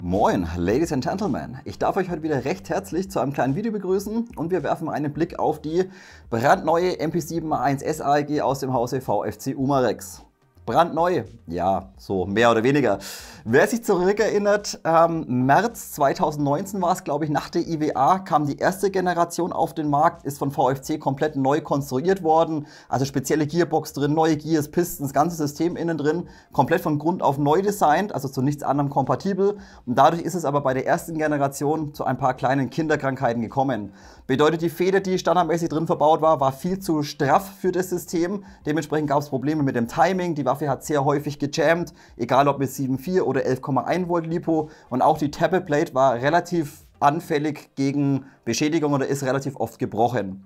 Moin, Ladies and Gentlemen. Ich darf euch heute wieder recht herzlich zu einem kleinen Video begrüßen und wir werfen einen Blick auf die brandneue MP7A1S AEG aus dem Hause VFC Umarex. Brandneu? Ja, so mehr oder weniger. Wer sich zurückerinnert, März 2019 war es, glaube ich, nach der IWA kam die erste Generation auf den Markt, ist von VFC komplett neu konstruiert worden, also spezielle Gearbox drin, neue Gears, Pisten, das ganze System innen drin, komplett von Grund auf neu designt, also zu nichts anderem kompatibel, und dadurch ist es aber bei der ersten Generation zu ein paar kleinen Kinderkrankheiten gekommen. Bedeutet, die Feder, die standardmäßig drin verbaut war, war viel zu straff für das System, dementsprechend gab es Probleme mit dem Timing, die Waffe hat sehr häufig gejammt, egal ob mit 7.4 oder 11,1 Volt LiPo, und auch die Tappet Plate war relativ anfällig gegen Beschädigung oder ist relativ oft gebrochen.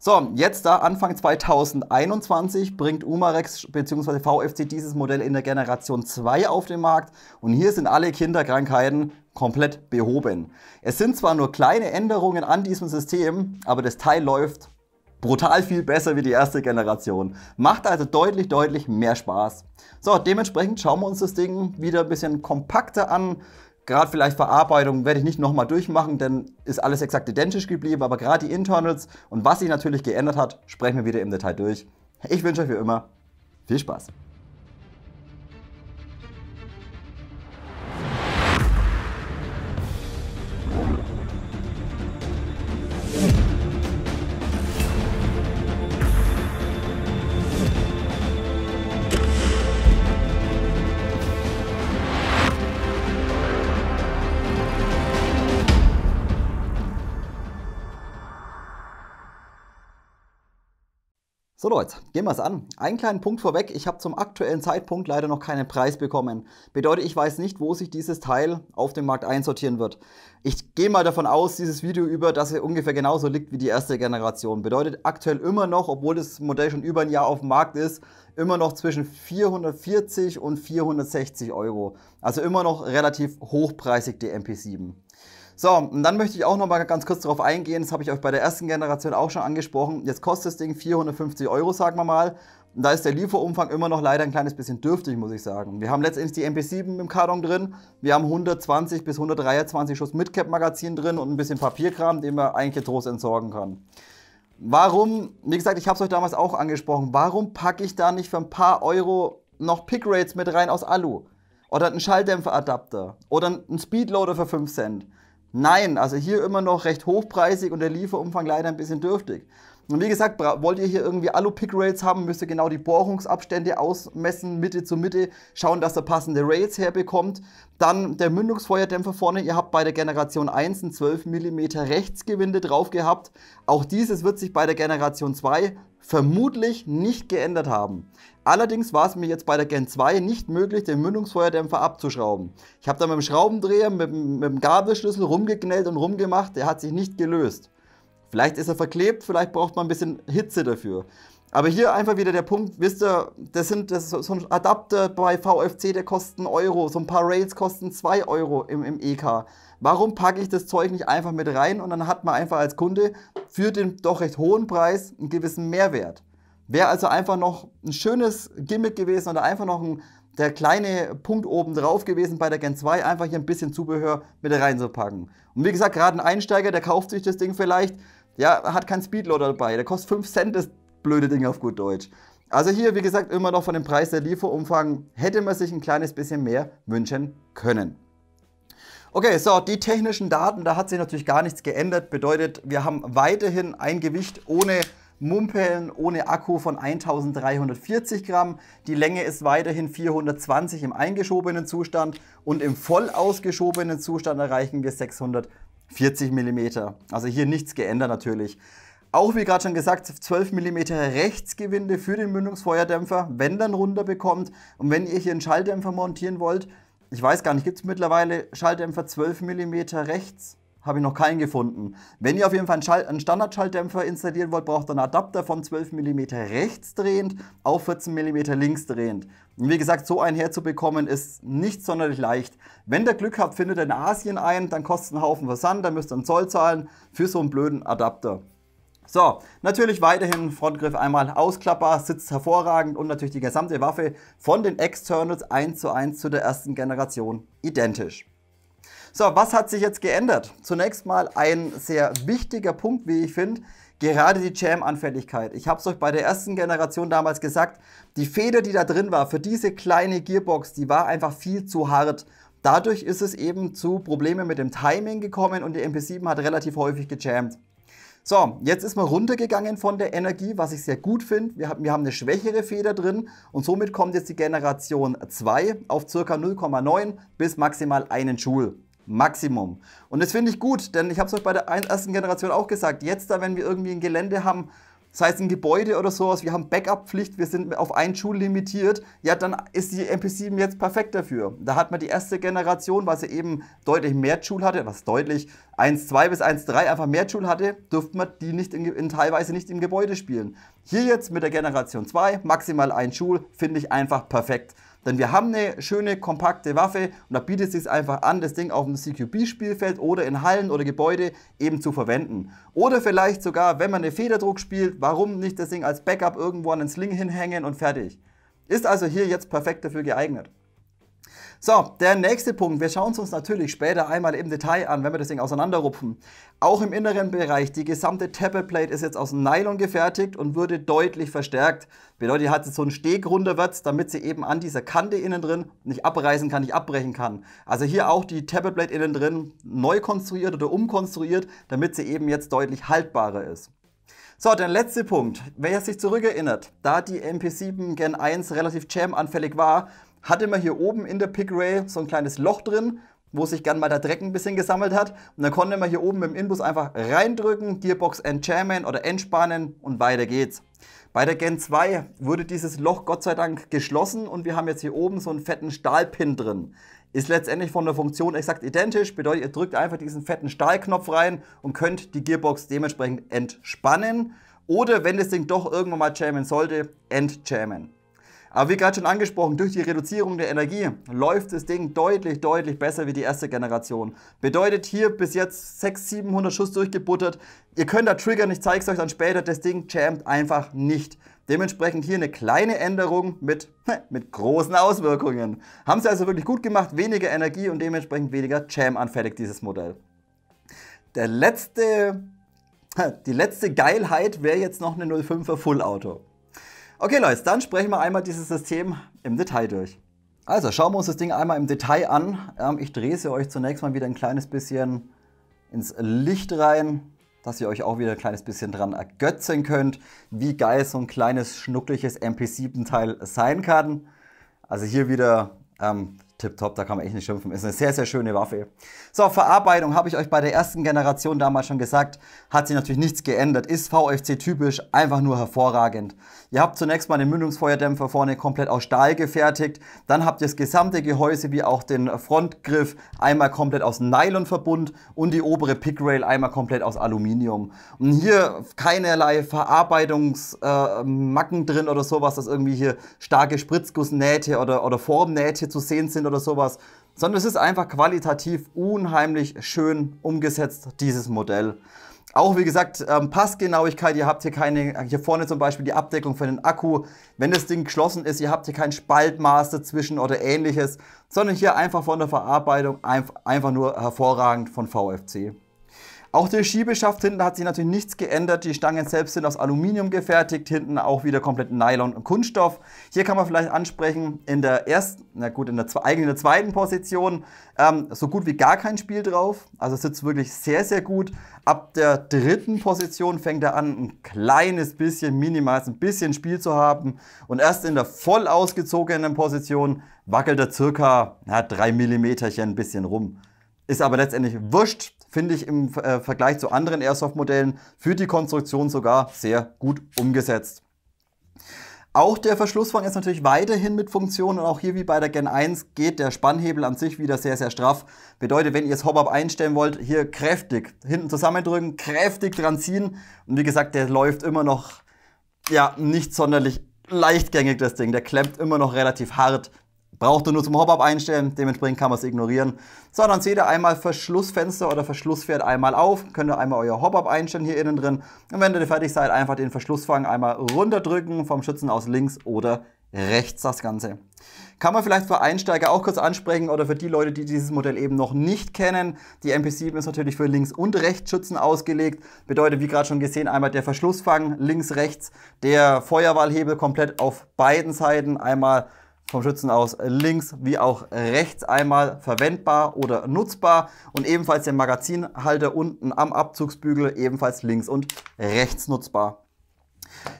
So, jetzt da Anfang 2021 bringt Umarex bzw. VFC dieses Modell in der Generation 2 auf den Markt und hier sind alle Kinderkrankheiten komplett behoben. Es sind zwar nur kleine Änderungen an diesem System, aber das Teil läuft brutal viel besser wie die erste Generation. Macht also deutlich mehr Spaß. So, dementsprechend schauen wir uns das Ding wieder ein bisschen kompakter an. Gerade vielleicht Verarbeitung werde ich nicht nochmal durchmachen, denn ist alles exakt identisch geblieben. Aber gerade die Internals und was sich natürlich geändert hat, sprechen wir wieder im Detail durch. Ich wünsche euch wie immer viel Spaß. So Leute, gehen wir es an. Einen kleinen Punkt vorweg, ich habe zum aktuellen Zeitpunkt leider noch keinen Preis bekommen. Bedeutet, ich weiß nicht, wo sich dieses Teil auf dem Markt einsortieren wird. Ich gehe mal davon aus, dieses Video über, dass er ungefähr genauso liegt wie die erste Generation. Bedeutet aktuell immer noch, obwohl das Modell schon über ein Jahr auf dem Markt ist, immer noch zwischen 440 und 460 Euro. Also immer noch relativ hochpreisig die MP7. So, und dann möchte ich auch noch mal ganz kurz darauf eingehen, das habe ich euch bei der ersten Generation auch schon angesprochen. Jetzt kostet das Ding 450 Euro, sagen wir mal. Und da ist der Lieferumfang immer noch leider ein kleines bisschen dürftig, muss ich sagen. Wir haben letztendlich die MP7 im Karton drin. Wir haben 120 bis 123 Schuss Midcap-Magazin drin und ein bisschen Papierkram, den man eigentlich getrost entsorgen kann. Warum, wie gesagt, ich habe es euch damals auch angesprochen, warum packe ich da nicht für ein paar Euro noch Pick-Rates mit rein aus Alu? Oder einen Schalldämpferadapter? Oder einen Speedloader für 5 Cent? Nein, also hier immer noch recht hochpreisig und der Lieferumfang leider ein bisschen dürftig. Und wie gesagt, wollt ihr hier irgendwie Alu-Pick-Rates haben, müsst ihr genau die Bohrungsabstände ausmessen, Mitte zu Mitte, schauen, dass ihr passende Rates herbekommt. Dann der Mündungsfeuerdämpfer vorne, ihr habt bei der Generation 1 ein 12 mm Rechtsgewinde drauf gehabt. Auch dieses wird sich bei der Generation 2 vermutlich nicht geändert haben. Allerdings war es mir jetzt bei der Gen 2 nicht möglich, den Mündungsfeuerdämpfer abzuschrauben. Ich habe da mit dem Schraubendreher, mit dem Gabelschlüssel rumgeknellt und rumgemacht, der hat sich nicht gelöst. Vielleicht ist er verklebt, vielleicht braucht man ein bisschen Hitze dafür. Aber hier einfach wieder der Punkt, wisst ihr, das ist so ein Adapter bei VFC, der kostet 1 Euro, so ein paar Rails kosten 2 Euro im EK. Warum packe ich das Zeug nicht einfach mit rein und dann hat man einfach als Kunde für den doch recht hohen Preis einen gewissen Mehrwert. Wäre also einfach noch ein schönes Gimmick gewesen oder einfach noch der kleine Punkt oben drauf gewesen bei der Gen 2, einfach hier ein bisschen Zubehör mit reinzupacken. Und wie gesagt, gerade ein Einsteiger, der kauft sich das Ding vielleicht, ja, hat keinen Speedloader dabei, der kostet 5 Cent, das blöde Ding auf gut Deutsch. Also hier, wie gesagt, immer noch von dem Preis der Lieferumfang hätte man sich ein kleines bisschen mehr wünschen können. Okay, so, die technischen Daten, da hat sich natürlich gar nichts geändert. Bedeutet, wir haben weiterhin ein Gewicht ohne Mumpeln, ohne Akku von 1340 Gramm. Die Länge ist weiterhin 420 im eingeschobenen Zustand und im voll ausgeschobenen Zustand erreichen wir 640 mm. Also hier nichts geändert natürlich. Auch wie gerade schon gesagt, 12 mm Rechtsgewinde für den Mündungsfeuerdämpfer, wenn dann runterbekommt. Und wenn ihr hier einen Schalldämpfer montieren wollt, ich weiß gar nicht, gibt es mittlerweile Schalldämpfer 12 mm rechts? Habe ich noch keinen gefunden. Wenn ihr auf jeden Fall einen Standard-Schalldämpfer installieren wollt, braucht ihr einen Adapter von 12 mm rechts drehend auf 14 mm links drehend. Und wie gesagt, so einen herzubekommen ist nicht sonderlich leicht. Wenn ihr Glück habt, findet ihr in Asien einen, dann kostet es einen Haufen Versand, dann müsst ihr einen Zoll zahlen für so einen blöden Adapter. So, natürlich weiterhin Frontgriff einmal ausklappbar, sitzt hervorragend und natürlich die gesamte Waffe von den Externals 1:1 zu der ersten Generation identisch. So, was hat sich jetzt geändert? Zunächst mal ein sehr wichtiger Punkt, wie ich finde, gerade die Jam-Anfälligkeit. Ich habe es euch bei der ersten Generation damals gesagt, die Feder, die da drin war, für diese kleine Gearbox, die war einfach viel zu hart. Dadurch ist es eben zu Problemen mit dem Timing gekommen und die MP7 hat relativ häufig gejammt. So, jetzt ist man runtergegangen von der Energie, was ich sehr gut finde. Wir haben eine schwächere Feder drin und somit kommt jetzt die Generation 2 auf ca. 0,9 bis maximal 1 Joule. Maximum. Und das finde ich gut, denn ich habe es euch bei der ersten Generation auch gesagt, jetzt da, wenn wir irgendwie ein Gelände haben, sei es ein Gebäude oder sowas, wir haben Backup-Pflicht, wir sind auf 1 Joule limitiert, ja, dann ist die MP7 jetzt perfekt dafür. Da hat man die erste Generation, weil sie eben deutlich mehr Joule hatte, was deutlich 1,2 bis 1,3 einfach mehr Joule hatte, durfte man die nicht teilweise nicht im Gebäude spielen. Hier jetzt mit der Generation 2, maximal 1 Joule, finde ich einfach perfekt. Denn wir haben eine schöne, kompakte Waffe und da bietet es sich einfach an, das Ding auf dem CQB-Spielfeld oder in Hallen oder Gebäude eben zu verwenden. Oder vielleicht sogar, wenn man eine Federdruck spielt, warum nicht das Ding als Backup irgendwo an den Sling hinhängen und fertig. Ist also hier jetzt perfekt dafür geeignet. So, der nächste Punkt, wir schauen es uns natürlich später einmal im Detail an, wenn wir das Ding auseinanderrupfen. Auch im inneren Bereich, die gesamte Tappet-Plate ist jetzt aus Nylon gefertigt und wurde deutlich verstärkt. Bedeutet, die hat jetzt so einen Steg runterwärts, damit sie eben an dieser Kante innen drin nicht abreißen kann, nicht abbrechen kann. Also hier auch die Tappet-Plate innen drin neu konstruiert oder umkonstruiert, damit sie eben jetzt deutlich haltbarer ist. So, der letzte Punkt, wer sich zurückerinnert, da die MP7 Gen 1 relativ jam-anfällig war, hatte man hier oben in der Pick Rail so ein kleines Loch drin, wo sich gern mal der Dreck ein bisschen gesammelt hat. Und dann konnte man hier oben mit dem Inbus einfach reindrücken, Gearbox entjammen oder entspannen und weiter geht's. Bei der Gen 2 wurde dieses Loch Gott sei Dank geschlossen und wir haben jetzt hier oben so einen fetten Stahlpin drin. Ist letztendlich von der Funktion exakt identisch, bedeutet, ihr drückt einfach diesen fetten Stahlknopf rein und könnt die Gearbox dementsprechend entspannen oder, wenn das Ding doch irgendwann mal jammen sollte, entjammen. Aber wie gerade schon angesprochen, durch die Reduzierung der Energie läuft das Ding deutlich besser wie die erste Generation. Bedeutet hier bis jetzt 600-700 Schuss durchgebuttert. Ihr könnt da triggern, ich zeige es euch dann später, das Ding jammt einfach nicht. Dementsprechend hier eine kleine Änderung mit großen Auswirkungen. Haben sie also wirklich gut gemacht, weniger Energie und dementsprechend weniger Jam-anfällig dieses Modell. Die letzte Geilheit wäre jetzt noch eine 05er Full Auto. Okay Leute, dann sprechen wir einmal dieses System im Detail durch. Also schauen wir uns das Ding einmal im Detail an. Ich drehe sie euch zunächst mal wieder ein kleines bisschen ins Licht rein, dass ihr euch auch wieder ein kleines bisschen dran ergötzen könnt, wie geil so ein kleines schnuckliches MP7-Teil sein kann. Also hier wieder tipptopp, da kann man echt nicht schimpfen. Ist eine sehr schöne Waffe. So, Verarbeitung habe ich euch bei der ersten Generation damals schon gesagt. Hat sich natürlich nichts geändert. Ist VFC typisch, einfach nur hervorragend. Ihr habt zunächst mal den Mündungsfeuerdämpfer vorne komplett aus Stahl gefertigt. Dann habt ihr das gesamte Gehäuse wie auch den Frontgriff einmal komplett aus Nylonverbund und die obere Pickrail einmal komplett aus Aluminium. Und hier keinerlei Verarbeitungsmacken drin oder sowas, dass irgendwie hier starke Spritzgussnähte oder Formnähte zu sehen sind oder sowas, sondern es ist einfach qualitativ unheimlich schön umgesetzt, dieses Modell. Auch wie gesagt, Passgenauigkeit, ihr habt hier vorne zum Beispiel die Abdeckung für den Akku, wenn das Ding geschlossen ist, ihr habt hier kein Spaltmaß dazwischen oder ähnliches, sondern hier einfach von der Verarbeitung einfach nur hervorragend von VFC. Auch der Schiebeschaft hinten hat sich natürlich nichts geändert. Die Stangen selbst sind aus Aluminium gefertigt, hinten auch wieder komplett Nylon und Kunststoff. Hier kann man vielleicht ansprechen, in der zweiten Position so gut wie gar kein Spiel drauf. Also sitzt wirklich sehr gut. Ab der dritten Position fängt er an, ein kleines bisschen, minimal ein bisschen Spiel zu haben. Und erst in der voll ausgezogenen Position wackelt er circa 3 mm ein bisschen rum. Ist aber letztendlich wurscht, finde ich im Vergleich zu anderen Airsoft-Modellen für die Konstruktion sogar sehr gut umgesetzt. Auch der Verschlussvorhang ist natürlich weiterhin mit Funktion und auch hier wie bei der Gen 1 geht der Spannhebel an sich wieder sehr straff. Bedeutet, wenn ihr das Hop-Up einstellen wollt, hier kräftig hinten zusammendrücken, kräftig dran ziehen und wie gesagt, der läuft immer noch nicht sonderlich leichtgängig, das Ding. Der klemmt immer noch relativ hart. Braucht ihr nur zum Hop-Up einstellen, dementsprechend kann man es ignorieren. So, dann seht ihr einmal Verschlussfenster oder Verschlussfährt einmal auf. Könnt ihr einmal euer Hop-Up einstellen hier innen drin. Und wenn ihr fertig seid, einfach den Verschlussvorhang einmal runterdrücken, vom Schützen aus links oder rechts das Ganze. Kann man vielleicht für Einsteiger auch kurz ansprechen oder für die Leute, die dieses Modell eben noch nicht kennen. Die MP7 ist natürlich für Links- und Rechtsschützen ausgelegt. Bedeutet, wie gerade schon gesehen, einmal der Verschlussfang links, rechts, der Feuerwahlhebel komplett auf beiden Seiten, einmal vom Schützen aus links wie auch rechts einmal verwendbar oder nutzbar und ebenfalls der Magazinhalter unten am Abzugsbügel ebenfalls links und rechts nutzbar.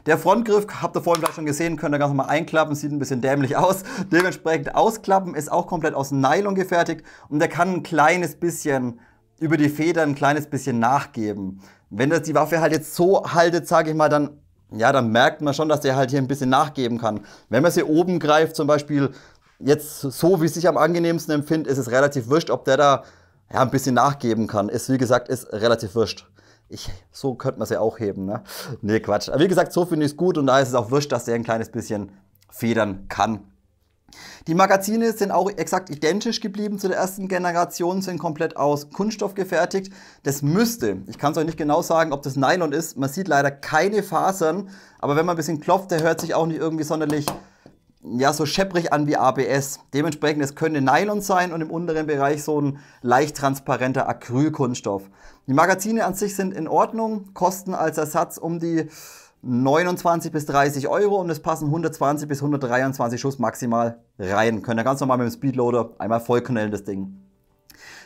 Der Frontgriff, habt ihr vorhin vielleicht schon gesehen, könnt ihr ganz normal einklappen, sieht ein bisschen dämlich aus. Dementsprechend ausklappen, ist auch komplett aus Nylon gefertigt und der kann ein kleines bisschen über die Federn ein kleines bisschen nachgeben. Wenn das die Waffe halt jetzt so haltet, sage ich mal, dann merkt man schon, dass der halt hier ein bisschen nachgeben kann. Wenn man sie oben greift, zum Beispiel jetzt so, wie es sich am angenehmsten empfindet, ist es relativ wurscht, ob der da ein bisschen nachgeben kann. Ist, wie gesagt, ist relativ wurscht. So könnte man sie auch heben, ne? Nee, Quatsch. Aber wie gesagt, so finde ich es gut und da ist es auch wurscht, dass der ein kleines bisschen federn kann. Die Magazine sind auch exakt identisch geblieben zu der ersten Generation, sind komplett aus Kunststoff gefertigt. Das müsste, ich kann es euch nicht genau sagen, ob das Nylon ist, man sieht leider keine Fasern, aber wenn man ein bisschen klopft, der hört sich auch nicht irgendwie sonderlich so schepprig an wie ABS. Dementsprechend, es könnte Nylon sein und im unteren Bereich so ein leicht transparenter Acrylkunststoff. Die Magazine an sich sind in Ordnung, kosten als Ersatz um die 29 bis 30 Euro und es passen 120 bis 123 Schuss maximal rein. Könnt ihr ganz normal mit dem Speedloader einmal vollknallen, das Ding.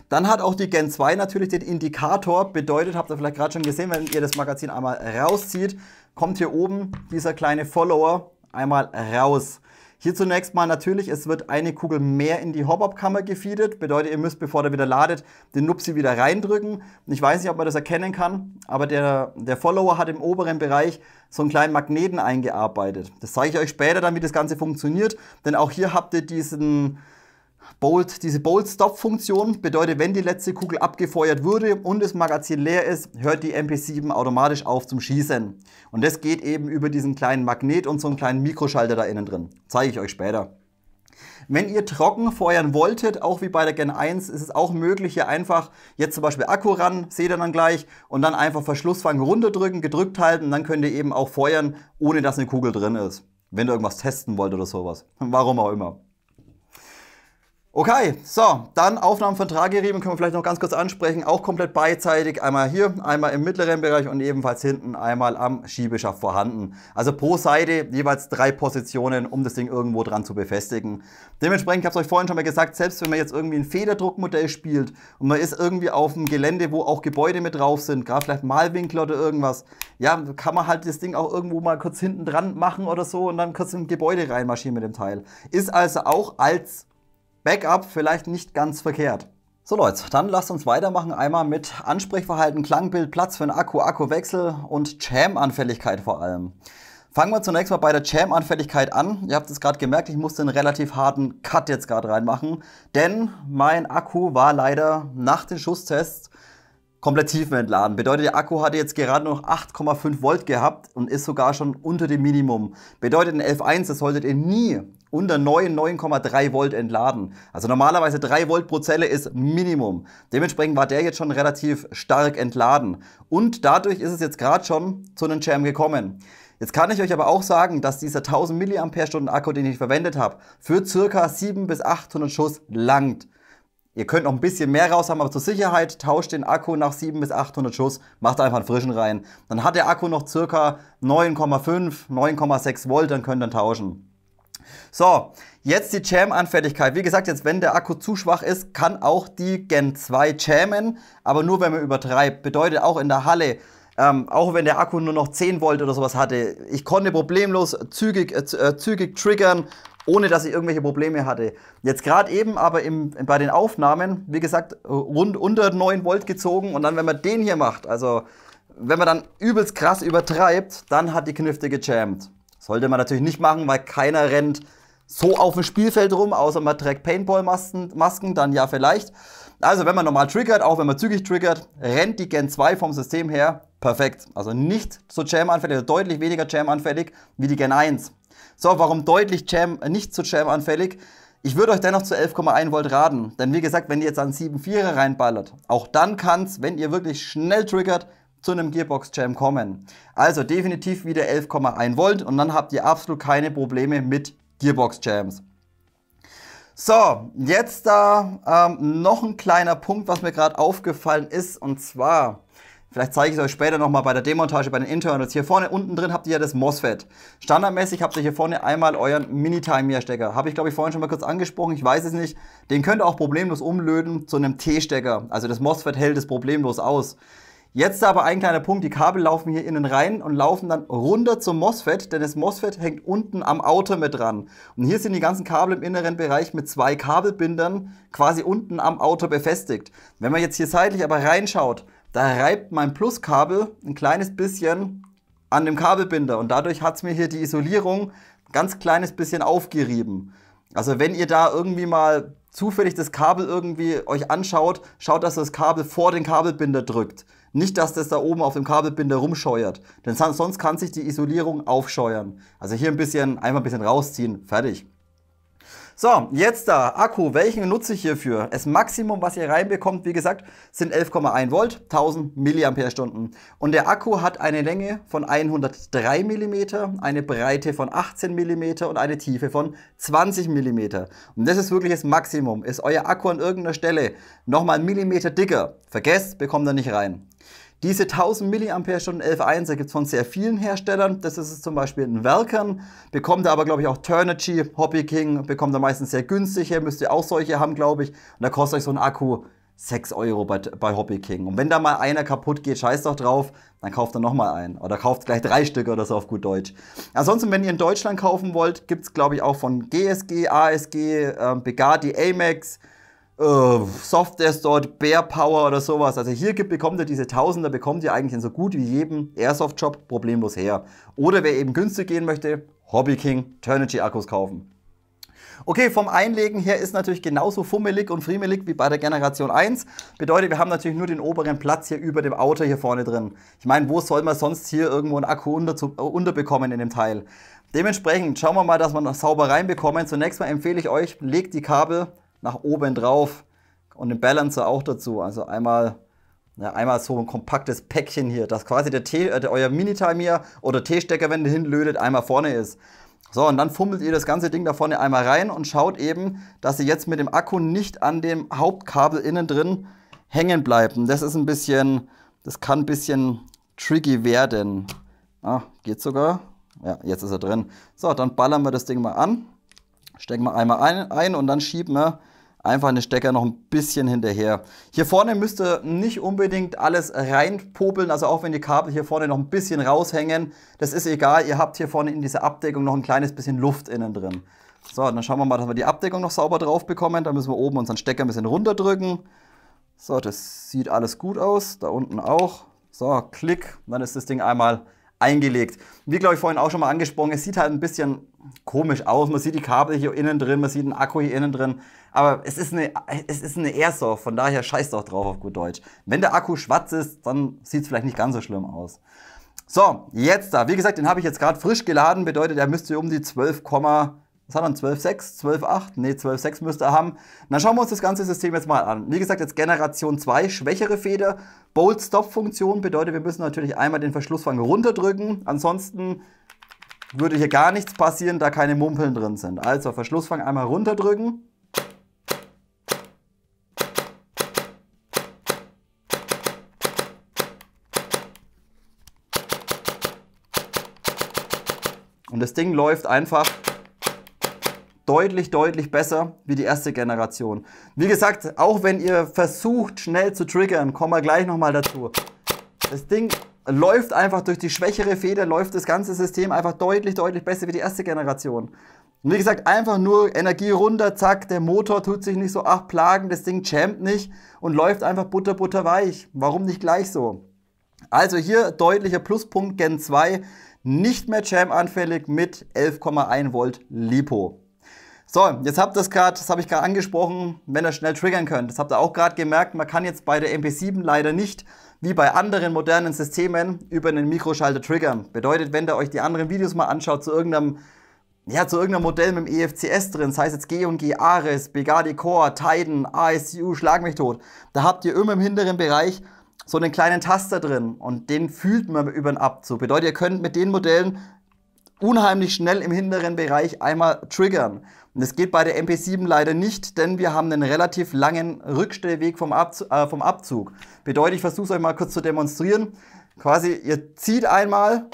Dann hat auch die Gen 2 natürlich den Indikator, bedeutet, habt ihr vielleicht gerade schon gesehen, wenn ihr das Magazin einmal rauszieht, kommt hier oben dieser kleine Follower einmal raus. Hier zunächst mal natürlich, es wird eine Kugel mehr in die Hop-Up-Kammer gefeedet. Bedeutet, ihr müsst, bevor der wieder ladet, den Nupsi wieder reindrücken. Ich weiß nicht, ob man das erkennen kann, aber der Follower hat im oberen Bereich so einen kleinen Magneten eingearbeitet. Das zeige ich euch später dann, wie das Ganze funktioniert. Denn auch hier habt ihr diese Bolt-Stop-Funktion. Bedeutet, wenn die letzte Kugel abgefeuert wurde und das Magazin leer ist, hört die MP7 automatisch auf zum Schießen. Und das geht eben über diesen kleinen Magnet und so einen kleinen Mikroschalter da innen drin. Zeige ich euch später. Wenn ihr trocken feuern wolltet, auch wie bei der Gen 1, ist es auch möglich, hier einfach jetzt zum Beispiel Akku ran, seht ihr dann gleich, und dann einfach Verschlussfang runterdrücken, gedrückt halten, und dann könnt ihr eben auch feuern, ohne dass eine Kugel drin ist. Wenn ihr irgendwas testen wollt oder sowas. Warum auch immer. Okay, so, dann Aufnahmen von Trageriemen können wir vielleicht noch ganz kurz ansprechen, auch komplett beidseitig, einmal hier, einmal im mittleren Bereich und ebenfalls hinten einmal am Schiebeschaft vorhanden. Also pro Seite jeweils 3 Positionen, um das Ding irgendwo dran zu befestigen. Dementsprechend, ich habe es euch vorhin schon mal gesagt, selbst wenn man jetzt irgendwie ein Federdruckmodell spielt und man ist irgendwie auf einem Gelände, wo auch Gebäude mit drauf sind, gerade vielleicht Malwinkel oder irgendwas, ja, kann man halt das Ding auch irgendwo mal kurz hinten dran machen oder so und dann kurz im Gebäude reinmarschieren mit dem Teil. Ist also auch als Backup vielleicht nicht ganz verkehrt. So Leute, dann lasst uns weitermachen. Einmal mit Ansprechverhalten, Klangbild, Platz für einen Akku, Akkuwechsel und Jam-Anfälligkeit vor allem. Fangen wir zunächst mal bei der Jam-Anfälligkeit an. Ihr habt es gerade gemerkt, ich musste einen relativ harten Cut jetzt gerade reinmachen, denn mein Akku war leider nach den Schusstests komplett tiefenentladen. Bedeutet, der Akku hatte jetzt gerade noch 8,5 Volt gehabt und ist sogar schon unter dem Minimum. Bedeutet, in 11.1, das solltet ihr nie unter 9,3 Volt entladen. Also normalerweise 3 Volt pro Zelle ist Minimum. Dementsprechend war der jetzt schon relativ stark entladen. Und dadurch ist es jetzt gerade schon zu einem Jam gekommen. Jetzt kann ich euch aber auch sagen, dass dieser 1000 mAh Akku, den ich verwendet habe, für ca. 700 bis 800 Schuss langt. Ihr könnt noch ein bisschen mehr raus haben, aber zur Sicherheit tauscht den Akku nach 700 bis 800 Schuss, macht einfach einen frischen rein. Dann hat der Akku noch ca. 9,5, 9,6 Volt, dann könnt ihr ihn tauschen. So, jetzt die Jam-Anfälligkeit. Wie gesagt, jetzt wenn der Akku zu schwach ist, kann auch die Gen 2 jammen, aber nur wenn man übertreibt. Bedeutet auch in der Halle, auch wenn der Akku nur noch 10 Volt oder sowas hatte, ich konnte problemlos zügig triggern, ohne dass ich irgendwelche Probleme hatte. Jetzt gerade eben aber bei den Aufnahmen, wie gesagt, rund unter 9 Volt gezogen und dann, wenn man den hier macht, also wenn man dann übelst krass übertreibt, dann hat die Knifte gejammt. Sollte man natürlich nicht machen, weil keiner rennt so auf dem Spielfeld rum, außer man trägt Paintball-Masken, dann ja vielleicht. Also wenn man normal triggert, auch wenn man zügig triggert, rennt die Gen 2 vom System her perfekt. Also nicht so Jam-anfällig, deutlich weniger Jam-anfällig wie die Gen 1. So, warum deutlich nicht so Jam-anfällig? Ich würde euch dennoch zu 11,1 Volt raten. Denn wie gesagt, wenn ihr jetzt an 7,4er reinballert, auch dann kann es, wenn ihr wirklich schnell triggert, zu einem Gearbox-Jam kommen. Also definitiv wieder 11,1 Volt und dann habt ihr absolut keine Probleme mit Gearbox Jams. So, jetzt da noch ein kleiner Punkt, was mir gerade aufgefallen ist, und zwar, vielleicht zeige ich es euch später nochmal bei der Demontage, bei den Internals. Hier vorne unten drin habt ihr ja das MOSFET. Standardmäßig habt ihr hier vorne einmal euren Mini-Time-Stecker. Habe ich, glaube ich, vorhin schon mal kurz angesprochen, ich weiß es nicht. Den könnt ihr auch problemlos umlöten zu einem T-Stecker. Also das MOSFET hält es problemlos aus. Jetzt aber ein kleiner Punkt, die Kabel laufen hier innen rein und laufen dann runter zum MOSFET, denn das MOSFET hängt unten am Outer mit dran. Und hier sind die ganzen Kabel im inneren Bereich mit 2 Kabelbindern quasi unten am Outer befestigt. Wenn man jetzt hier seitlich aber reinschaut, da reibt mein Pluskabel ein kleines bisschen an dem Kabelbinder und dadurch hat es mir hier die Isolierung ein ganz kleines bisschen aufgerieben. Also wenn ihr da irgendwie mal zufällig das Kabel irgendwie euch anschaut, schaut, dass das Kabel vor den Kabelbinder drückt. Nicht, dass das da oben auf dem Kabelbinder rumscheuert, denn sonst kann sich die Isolierung aufscheuern. Also hier einfach ein bisschen rausziehen, fertig. So, jetzt da, Akku, welchen nutze ich hierfür? Das Maximum, was ihr reinbekommt, wie gesagt, sind 11,1 Volt, 1000 mAh. Und der Akku hat eine Länge von 103 mm, eine Breite von 18 mm und eine Tiefe von 20 mm. Und das ist wirklich das Maximum. Ist euer Akku an irgendeiner Stelle nochmal einen Millimeter dicker, vergesst, bekommt er nicht rein. Diese 1000 mAh 11.1er gibt es von sehr vielen Herstellern. Das ist zum Beispiel ein Welkern. Bekommt ihr aber, glaube ich, auch Turnigy, Hobby King. Bekommt ihr meistens sehr günstig her. Müsst ihr auch solche haben, glaube ich. Und da kostet euch so ein Akku 6 Euro bei Hobby King. Und wenn da mal einer kaputt geht, scheiß doch drauf, dann kauft ihr nochmal einen. Oder kauft gleich 3 Stück oder so auf gut Deutsch. Ansonsten, wenn ihr in Deutschland kaufen wollt, gibt es, glaube ich, auch von GSG, ASG, Begati, Amex, Software dort, Bear Power oder sowas. Also hier bekommt ihr diese 1000er, bekommt ihr eigentlich in so gut wie jedem Airsoft-Shop problemlos her. Oder wer eben günstig gehen möchte, Hobby King, Turnigy Akkus kaufen. Okay, vom Einlegen her ist natürlich genauso fummelig und friemelig wie bei der Generation 1. Bedeutet, wir haben natürlich nur den oberen Platz hier über dem Outer hier vorne drin. Ich meine, wo soll man sonst hier irgendwo einen Akku unterbekommen in dem Teil? Dementsprechend schauen wir mal, dass wir noch sauber reinbekommen. Zunächst mal empfehle ich euch, legt die Kabel nach oben drauf und den Balancer auch dazu. Also einmal so ein kompaktes Päckchen hier, dass quasi euer Mini-Time oder T-Stecker, wenn ihr hinlötet, einmal vorne ist. So, und dann fummelt ihr das ganze Ding da vorne einmal rein und schaut eben, dass ihr jetzt mit dem Akku nicht an dem Hauptkabel innen drin hängen bleibt. Und das kann ein bisschen tricky werden. Ah, geht sogar. Ja, jetzt ist er drin. So, dann ballern wir das Ding mal an. Stecken wir einmal ein und dann schieben wir einfach den Stecker noch ein bisschen hinterher. Hier vorne müsst ihr nicht unbedingt alles reinpopeln, also auch wenn die Kabel hier vorne noch ein bisschen raushängen, das ist egal, ihr habt hier vorne in dieser Abdeckung noch ein kleines bisschen Luft innen drin. So, dann schauen wir mal, dass wir die Abdeckung noch sauber drauf bekommen. Da müssen wir oben unseren Stecker ein bisschen runterdrücken. So, das sieht alles gut aus, da unten auch. So, klick, dann ist das Ding einmal eingelegt. Wie, glaube ich, vorhin auch schon mal angesprochen, es sieht halt ein bisschen komisch aus. Man sieht die Kabel hier innen drin, man sieht den Akku hier innen drin. Aber es ist eine Airsoft, von daher scheißt doch drauf auf gut Deutsch. Wenn der Akku schwarz ist, dann sieht es vielleicht nicht ganz so schlimm aus. So, jetzt da. Wie gesagt, den habe ich jetzt gerade frisch geladen. Bedeutet, er müsste um die 12, was hat er, 12,6, 12,8? Ne, 12,6 müsste er haben. Dann schauen wir uns das ganze System jetzt mal an. Wie gesagt, jetzt Generation 2, schwächere Feder. Bolt-Stop-Funktion bedeutet, wir müssen natürlich einmal den Verschlussfang runterdrücken. Ansonsten würde hier gar nichts passieren, da keine Mumpeln drin sind. Also Verschlussfang einmal runterdrücken. Und das Ding läuft einfach deutlich, deutlich besser wie die erste Generation. Wie gesagt, auch wenn ihr versucht, schnell zu triggern, kommen wir gleich nochmal dazu. Das Ding läuft einfach durch die schwächere Feder, läuft das ganze System einfach deutlich, deutlich besser wie die erste Generation. Und wie gesagt, einfach nur Energie runter, zack, der Motor tut sich nicht so plagen, das Ding jammt nicht und läuft einfach butterweich. Warum nicht gleich so? Also hier deutlicher Pluspunkt Gen 2, nicht mehr jam-anfällig mit 11,1 Volt LiPo. So, jetzt habt ihr das gerade, das habe ich gerade angesprochen, wenn ihr schnell triggern könnt. Das habt ihr auch gerade gemerkt, man kann jetzt bei der MP7 leider nicht, wie bei anderen modernen Systemen, über einen Mikroschalter triggern. Bedeutet, wenn ihr euch die anderen Videos mal anschaut zu irgendeinem Modell mit dem EFCS drin, das heißt jetzt G&G, Ares, Begati Core, Titan, ASU, Schlag mich tot, da habt ihr immer im hinteren Bereich so einen kleinen Taster drin und den fühlt man über den Abzug. Bedeutet, ihr könnt mit den Modellen unheimlich schnell im hinteren Bereich einmal triggern. Und das geht bei der MP7 leider nicht, denn wir haben einen relativ langen Rückstellweg vom Abzug. Bedeutet, ich versuche es euch mal kurz zu demonstrieren. Quasi, ihr zieht einmal,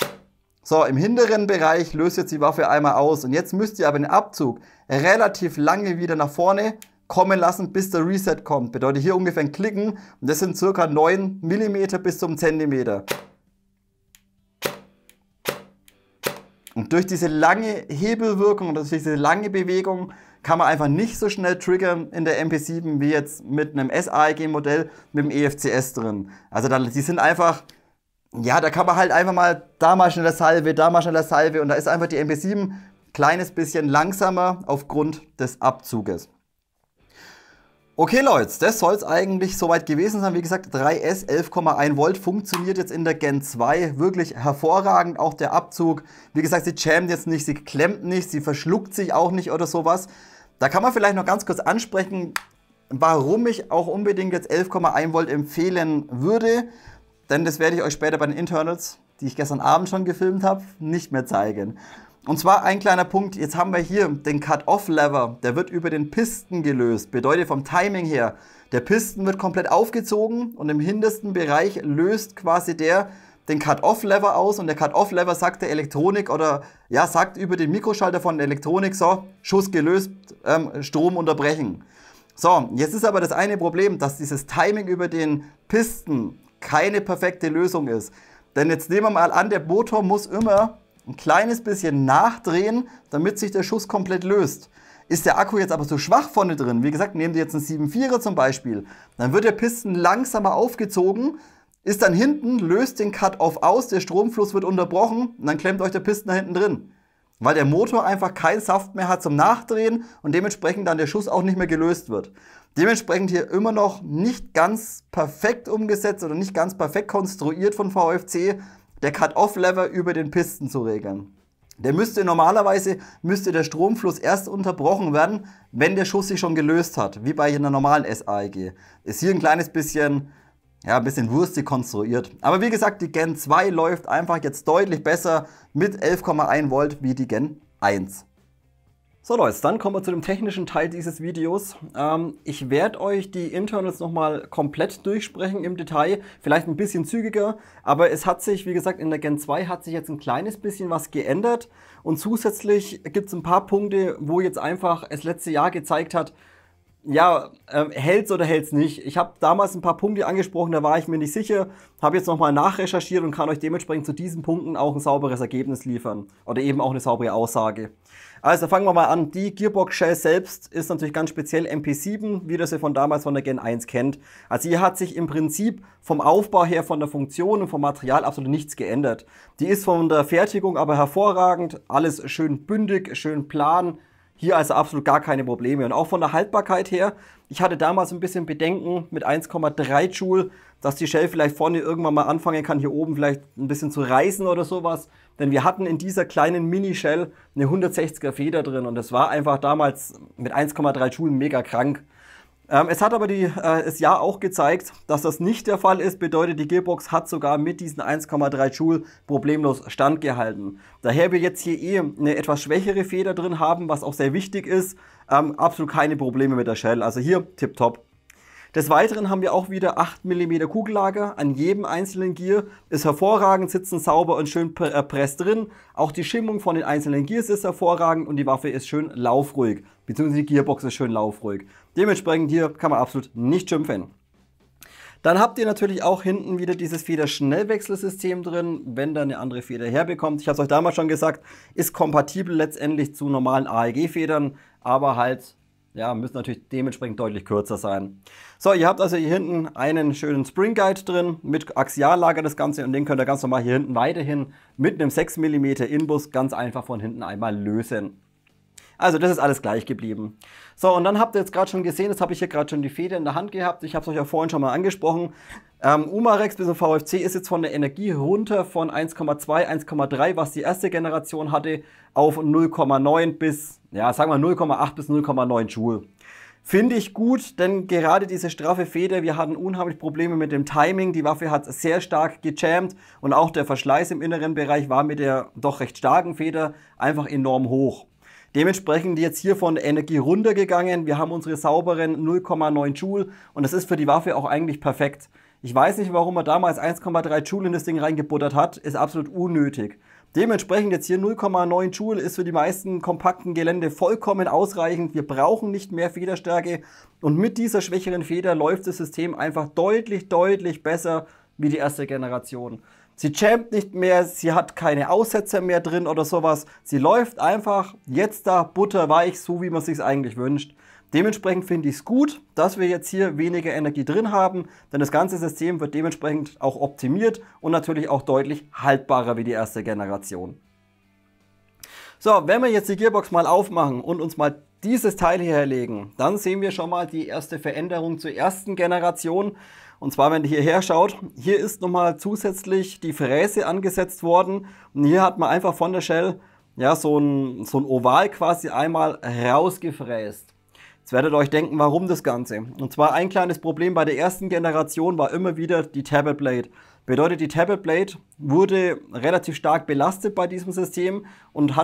so im hinteren Bereich, löst jetzt die Waffe einmal aus. Und jetzt müsst ihr aber den Abzug relativ lange wieder nach vorne kommen lassen, bis der Reset kommt. Bedeutet hier ungefähr ein Klicken und das sind ca. 9 mm bis zum Zentimeter. Und durch diese lange Hebelwirkung und durch diese lange Bewegung kann man einfach nicht so schnell triggern in der MP7 wie jetzt mit einem SAEG-Modell mit dem EFCS drin. Also die sind einfach, ja, da kann man halt einfach mal da mal schneller Salve, da mal schneller Salve und da ist einfach die MP7 ein kleines bisschen langsamer aufgrund des Abzuges. Okay Leute, das soll es eigentlich soweit gewesen sein. Wie gesagt, 3S 11,1 Volt funktioniert jetzt in der Gen 2 wirklich hervorragend. Auch der Abzug, wie gesagt, sie jammt jetzt nicht, sie klemmt nicht, sie verschluckt sich auch nicht oder sowas. Da kann man vielleicht noch ganz kurz ansprechen, warum ich auch unbedingt jetzt 11,1 Volt empfehlen würde. Denn das werde ich euch später bei den Internals, die ich gestern Abend schon gefilmt habe, nicht mehr zeigen. Und zwar ein kleiner Punkt, jetzt haben wir hier den Cut-Off-Lever, der wird über den Piston gelöst. Bedeutet vom Timing her, der Piston wird komplett aufgezogen und im hintersten Bereich löst quasi der den Cut-Off-Lever aus. Und der Cut-Off-Lever sagt der Elektronik oder ja, sagt über den Mikroschalter von der Elektronik, so, Schuss gelöst, Strom unterbrechen. So, jetzt ist aber das eine Problem, dass dieses Timing über den Piston keine perfekte Lösung ist. Denn jetzt nehmen wir mal an, der Motor muss immer ein kleines bisschen nachdrehen, damit sich der Schuss komplett löst. Ist der Akku jetzt aber so schwach vorne drin, wie gesagt, nehmt ihr jetzt einen 7.4er zum Beispiel, dann wird der Piston langsamer aufgezogen, ist dann hinten, löst den Cut-Off aus, der Stromfluss wird unterbrochen und dann klemmt euch der Piston da hinten drin. Weil der Motor einfach keinen Saft mehr hat zum Nachdrehen und dementsprechend dann der Schuss auch nicht mehr gelöst wird. Dementsprechend hier immer noch nicht ganz perfekt umgesetzt oder nicht ganz perfekt konstruiert von VFC, der Cut-Off-Lever über den Piston zu regeln. Normalerweise müsste der Stromfluss erst unterbrochen werden, wenn der Schuss sich schon gelöst hat, wie bei einer normalen SAEG. Ist hier ein kleines bisschen, ja, ein bisschen wurstig konstruiert. Aber wie gesagt, die Gen 2 läuft einfach jetzt deutlich besser mit 11,1 Volt wie die Gen 1. So Leute, dann kommen wir zu dem technischen Teil dieses Videos. Ich werde euch die Internals nochmal komplett durchsprechen im Detail, vielleicht ein bisschen zügiger, aber es hat sich, wie gesagt, in der Gen 2 hat sich jetzt ein kleines bisschen was geändert und zusätzlich gibt es ein paar Punkte, wo jetzt einfach das letzte Jahr gezeigt hat, ja, hält's oder hält's nicht. Ich habe damals ein paar Punkte angesprochen, da war ich mir nicht sicher, habe jetzt nochmal nachrecherchiert und kann euch dementsprechend zu diesen Punkten auch ein sauberes Ergebnis liefern oder eben auch eine saubere Aussage. Also fangen wir mal an. Die Gearbox Shell selbst ist natürlich ganz speziell MP7, wie ihr sie von damals von der Gen 1 kennt. Also hier hat sich im Prinzip vom Aufbau her, von der Funktion und vom Material absolut nichts geändert. Die ist von der Fertigung aber hervorragend, alles schön bündig, schön plan. Hier also absolut gar keine Probleme. Und auch von der Haltbarkeit her, ich hatte damals ein bisschen Bedenken mit 1,3 Joule, dass die Shell vielleicht vorne irgendwann mal anfangen kann, hier oben vielleicht ein bisschen zu reißen oder sowas. Denn wir hatten in dieser kleinen Mini-Shell eine 160er Feder drin und das war einfach damals mit 1,3 Joule mega krank. Es hat aber das Jahr auch gezeigt, dass das nicht der Fall ist. Bedeutet, die Gearbox hat sogar mit diesen 1,3 Joule problemlos standgehalten. Daher wir jetzt hier eine etwas schwächere Feder drin haben, was auch sehr wichtig ist, absolut keine Probleme mit der Shell. Also hier tipptopp. Des Weiteren haben wir auch wieder 8 mm Kugellager an jedem einzelnen Gear. Ist hervorragend, sitzen sauber und schön presst drin. Auch die Schimmung von den einzelnen Gears ist hervorragend und die Waffe ist schön laufruhig. Beziehungsweise die Gearbox ist schön laufruhig. Dementsprechend hier kann man absolut nicht schimpfen. Dann habt ihr natürlich auch hinten wieder dieses Federschnellwechselsystem drin, wenn da eine andere Feder herbekommt. Ich habe es euch damals schon gesagt, ist kompatibel letztendlich zu normalen AEG-Federn, aber halt, ja, müssen natürlich dementsprechend deutlich kürzer sein. So, ihr habt also hier hinten einen schönen Spring Guide drin, mit Axiallager das Ganze und den könnt ihr ganz normal hier hinten weiterhin mit einem 6 mm Inbus ganz einfach von hinten einmal lösen. Also das ist alles gleich geblieben. So, und dann habt ihr jetzt gerade schon gesehen, jetzt habe ich hier gerade schon die Feder in der Hand gehabt. Ich habe es euch ja vorhin schon mal angesprochen. Umarex bis VFC ist jetzt von der Energie runter von 1,2, 1,3, was die erste Generation hatte, auf 0,9 bis, ja, sagen wir 0,8 bis 0,9 Joule. Finde ich gut, denn gerade diese straffe Feder, wir hatten unheimlich Probleme mit dem Timing. Die Waffe hat sehr stark gejammt und auch der Verschleiß im inneren Bereich war mit der doch recht starken Feder einfach enorm hoch. Dementsprechend jetzt hier von der Energie runtergegangen. Wir haben unsere sauberen 0,9 Joule und das ist für die Waffe auch eigentlich perfekt. Ich weiß nicht, warum man damals 1,3 Joule in das Ding reingebuttert hat, ist absolut unnötig. Dementsprechend jetzt hier 0,9 Joule ist für die meisten kompakten Gelände vollkommen ausreichend. Wir brauchen nicht mehr Federstärke und mit dieser schwächeren Feder läuft das System einfach deutlich besser wie die erste Generation. Sie jammt nicht mehr, sie hat keine Aussetzer mehr drin oder sowas. Sie läuft einfach jetzt da butterweich, so wie man es sich eigentlich wünscht. Dementsprechend finde ich es gut, dass wir jetzt hier weniger Energie drin haben, denn das ganze System wird dementsprechend auch optimiert und natürlich auch deutlich haltbarer wie die erste Generation. So, wenn wir jetzt die Gearbox mal aufmachen und uns mal dieses Teil hierher legen, dann sehen wir schon mal die erste Veränderung zur ersten Generation. Und zwar, wenn ihr hierher schaut, hier ist nochmal zusätzlich die Fräse angesetzt worden und hier hat man einfach von der Shell ja, so ein Oval quasi einmal rausgefräst. Jetzt werdet ihr euch denken, warum das Ganze? Und zwar ein kleines Problem bei der ersten Generation war immer wieder die Tappet Blade. Bedeutet, die Tappet Blade wurde relativ stark belastet bei diesem System und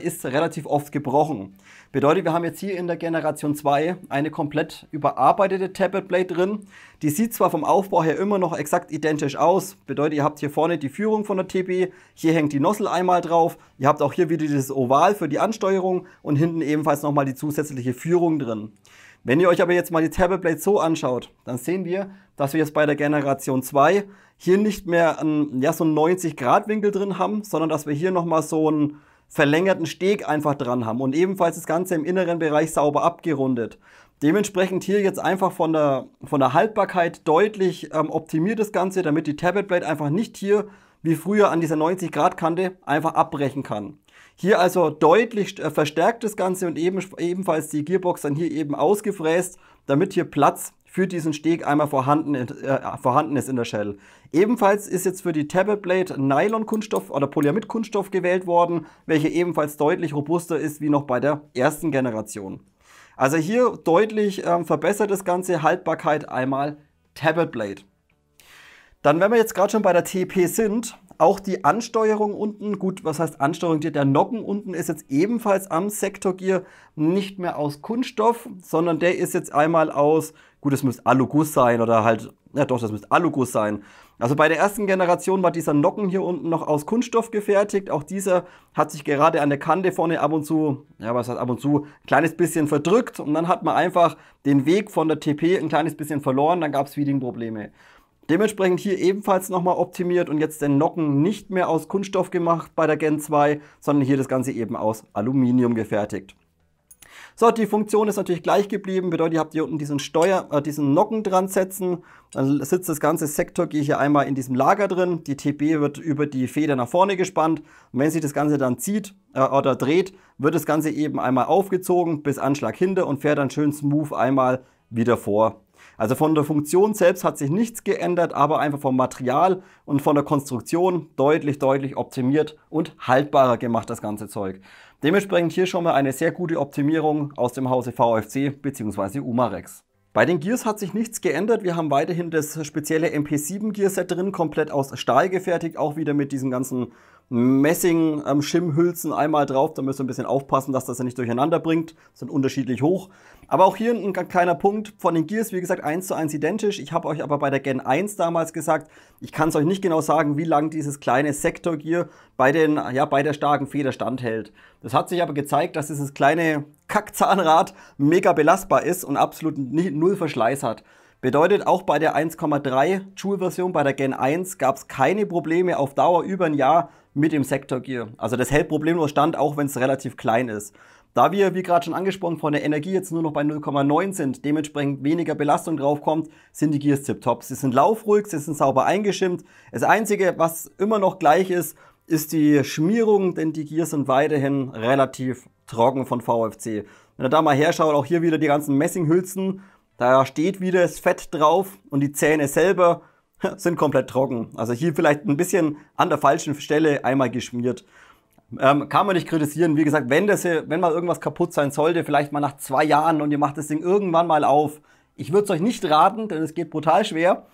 ist relativ oft gebrochen. Bedeutet, wir haben jetzt hier in der Generation 2 eine komplett überarbeitete Tappet Blade drin. Die sieht zwar vom Aufbau her immer noch exakt identisch aus. Bedeutet, ihr habt hier vorne die Führung von der TB, hier hängt die Nozzle einmal drauf. Ihr habt auch hier wieder dieses Oval für die Ansteuerung und hinten ebenfalls nochmal die zusätzliche Führung drin. Wenn ihr euch aber jetzt mal die Tappet Blade so anschaut, dann sehen wir, dass wir jetzt bei der Generation 2 hier nicht mehr so einen 90-Grad-Winkel drin haben, sondern dass wir hier nochmal so einen verlängerten Steg einfach dran haben und ebenfalls das Ganze im inneren Bereich sauber abgerundet. Dementsprechend hier jetzt einfach von der Haltbarkeit deutlich optimiert das Ganze, damit die Tappet Blade einfach nicht hier wie früher an dieser 90-Grad-Kante einfach abbrechen kann. Hier also deutlich verstärkt das Ganze und ebenfalls die Gearbox dann hier eben ausgefräst, damit hier Platz für diesen Steg einmal vorhanden ist in der Shell. Ebenfalls ist jetzt für die Tappet Blade Nylon-Kunststoff oder Polyamid-Kunststoff gewählt worden, welcher ebenfalls deutlich robuster ist wie noch bei der ersten Generation. Also hier deutlich verbessert das Ganze, Haltbarkeit einmal Tappet Blade. Dann, wenn wir jetzt gerade schon bei der TP sind, auch die Ansteuerung unten, gut, was heißt Ansteuerung? Der Nocken unten ist jetzt ebenfalls am Sektorgear nicht mehr aus Kunststoff, sondern der ist jetzt einmal aus, gut, es müsste Aluguss sein oder halt, ja doch, das müsste Aluguss sein. Also bei der ersten Generation war dieser Nocken hier unten noch aus Kunststoff gefertigt. Auch dieser hat sich gerade an der Kante vorne ab und zu, ja was heißt ab und zu, ein kleines bisschen verdrückt und dann hat man einfach den Weg von der TP ein kleines bisschen verloren, dann gab es Feeding-Probleme. Dementsprechend hier ebenfalls nochmal optimiert und jetzt den Nocken nicht mehr aus Kunststoff gemacht bei der Gen 2, sondern hier das Ganze eben aus Aluminium gefertigt. So, die Funktion ist natürlich gleich geblieben, bedeutet, ihr habt hier unten diesen Nocken dran setzen, dann sitzt das ganze Sektorgear hier einmal in diesem Lager drin, die TB wird über die Feder nach vorne gespannt und wenn sich das Ganze dann zieht oder dreht, wird das Ganze eben einmal aufgezogen bis Anschlag hinter und fährt dann schön smooth einmal wieder vor. Also von der Funktion selbst hat sich nichts geändert, aber einfach vom Material und von der Konstruktion deutlich optimiert und haltbarer gemacht, das ganze Zeug. Dementsprechend hier schon mal eine sehr gute Optimierung aus dem Hause VFC bzw. Umarex. Bei den Gears hat sich nichts geändert. Wir haben weiterhin das spezielle MP7 Gearset drin, komplett aus Stahl gefertigt, auch wieder mit diesen ganzen Messing-Schimmhülsen einmal drauf. Da müsst ihr ein bisschen aufpassen, dass das ja nicht durcheinander bringt. Sind unterschiedlich hoch. Aber auch hier ein kleiner Punkt von den Gears, wie gesagt, 1:1 identisch. Ich habe euch aber bei der Gen 1 damals gesagt, ich kann es euch nicht genau sagen, wie lang dieses kleine Sektorgear bei der starken Feder standhält. Das hat sich aber gezeigt, dass dieses kleine Kackzahnrad mega belastbar ist und absolut null Verschleiß hat. Bedeutet, auch bei der 1,3 Joule Version, bei der Gen 1, gab es keine Probleme auf Dauer über ein Jahr mit dem Sektorgear. Also das hält problemlos stand, auch wenn es relativ klein ist. Da wir, wie gerade schon angesprochen, von der Energie jetzt nur noch bei 0,9 sind, dementsprechend weniger Belastung drauf kommt, sind die Gears tipptopp. Sie sind laufruhig, sie sind sauber eingeschimmt. Das Einzige, was immer noch gleich ist die Schmierung, denn die Gears sind weiterhin relativ trocken von VFC. Wenn ihr da mal herschaut, auch hier wieder die ganzen Messinghülsen, da steht wieder das Fett drauf und die Zähne selber sind komplett trocken. Also hier vielleicht ein bisschen an der falschen Stelle einmal geschmiert. Kann man nicht kritisieren. Wie gesagt, wenn mal irgendwas kaputt sein sollte, vielleicht mal nach 2 Jahren und ihr macht das Ding irgendwann mal auf. Ich würde es euch nicht raten, denn es geht brutal schwer.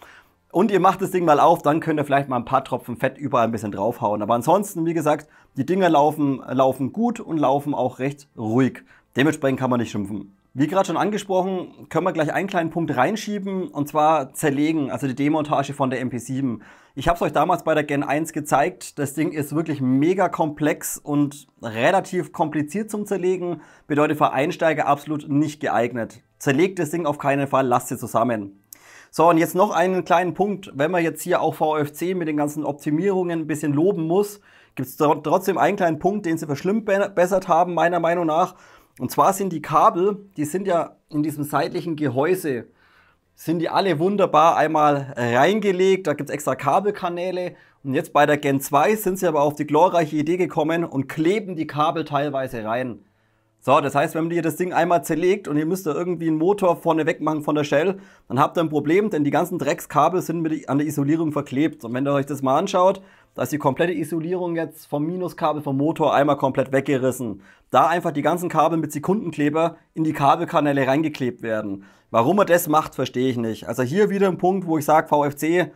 Und ihr macht das Ding mal auf, dann könnt ihr vielleicht mal ein paar Tropfen Fett überall ein bisschen draufhauen. Aber ansonsten, wie gesagt, die Dinger laufen gut und laufen auch recht ruhig. Dementsprechend kann man nicht schimpfen. Wie gerade schon angesprochen, können wir gleich einen kleinen Punkt reinschieben, und zwar zerlegen, also die Demontage von der MP7. Ich habe es euch damals bei der Gen 1 gezeigt. Das Ding ist wirklich mega komplex und relativ kompliziert zum Zerlegen. Bedeutet für Einsteiger absolut nicht geeignet. Zerlegt das Ding auf keinen Fall, lasst sie zusammen. So, und jetzt noch einen kleinen Punkt. Wenn man jetzt hier auch VFC mit den ganzen Optimierungen ein bisschen loben muss, gibt es trotzdem einen kleinen Punkt, den sie verschlimmbessert haben, meiner Meinung nach. Und zwar sind die Kabel, die sind ja in diesem seitlichen Gehäuse, sind die alle wunderbar einmal reingelegt. Da gibt es extra Kabelkanäle. Und jetzt bei der Gen 2 sind sie aber auf die glorreiche Idee gekommen und kleben die Kabel teilweise rein. So, das heißt, wenn ihr das Ding einmal zerlegt und ihr müsst da irgendwie einen Motor vorne wegmachen von der Shell, dann habt ihr ein Problem, denn die ganzen Dreckskabel sind an der Isolierung verklebt. Und wenn ihr euch das mal anschaut, da ist die komplette Isolierung jetzt vom Minuskabel vom Motor einmal komplett weggerissen. Da einfach die ganzen Kabel mit Sekundenkleber in die Kabelkanäle reingeklebt werden. Warum er das macht, verstehe ich nicht. Also hier wieder ein Punkt, wo ich sage, VFC,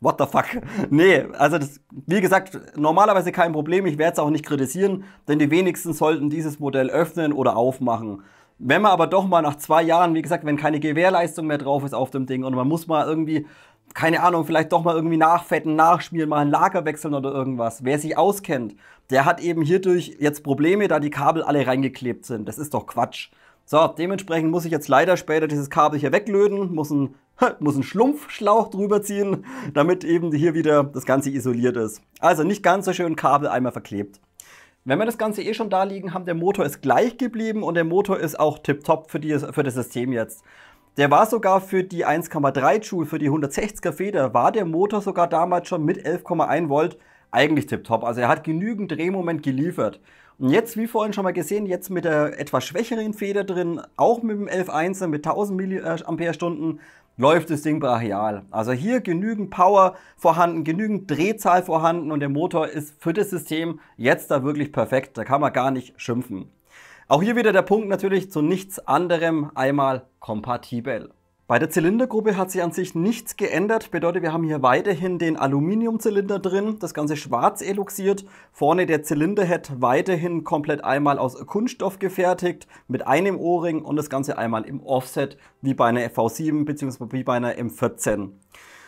what the fuck? Nee, also das, wie gesagt, normalerweise kein Problem. Ich werde es auch nicht kritisieren, denn die wenigsten sollten dieses Modell öffnen oder aufmachen. Wenn man aber doch mal nach 2 Jahren, wie gesagt, wenn keine Gewährleistung mehr drauf ist auf dem Ding und man muss mal irgendwie, keine Ahnung, vielleicht doch mal irgendwie nachfetten, nachschmieren, mal ein Lager wechseln oder irgendwas. Wer sich auskennt, der hat eben hierdurch jetzt Probleme, da die Kabel alle reingeklebt sind. Das ist doch Quatsch. So, dementsprechend muss ich jetzt leider später dieses Kabel hier weglöten, muss einen Schlumpfschlauch drüber ziehen, damit eben hier wieder das Ganze isoliert ist. Also nicht ganz so schön Kabel einmal verklebt. Wenn wir das Ganze eh schon da liegen haben, der Motor ist gleich geblieben und der Motor ist auch tipptopp für das System jetzt. Der war sogar für die 1,3 Joule, für die 160er Feder, war der Motor sogar damals schon mit 11,1 Volt eigentlich tipptopp. Also er hat genügend Drehmoment geliefert. Und jetzt, wie vorhin schon mal gesehen, jetzt mit der etwas schwächeren Feder drin, auch mit dem 11.1er mit 1000 mAh, läuft das Ding brachial. Also hier genügend Power vorhanden, genügend Drehzahl vorhanden und der Motor ist für das System jetzt da wirklich perfekt. Da kann man gar nicht schimpfen. Auch hier wieder der Punkt natürlich zu nichts anderem einmal kompatibel. Bei der Zylindergruppe hat sich an sich nichts geändert. Bedeutet, wir haben hier weiterhin den Aluminiumzylinder drin, das Ganze schwarz eloxiert. Vorne der Zylinderhead weiterhin komplett einmal aus Kunststoff gefertigt, mit einem O-Ring und das Ganze einmal im Offset, wie bei einer V7 bzw. wie bei einer M14.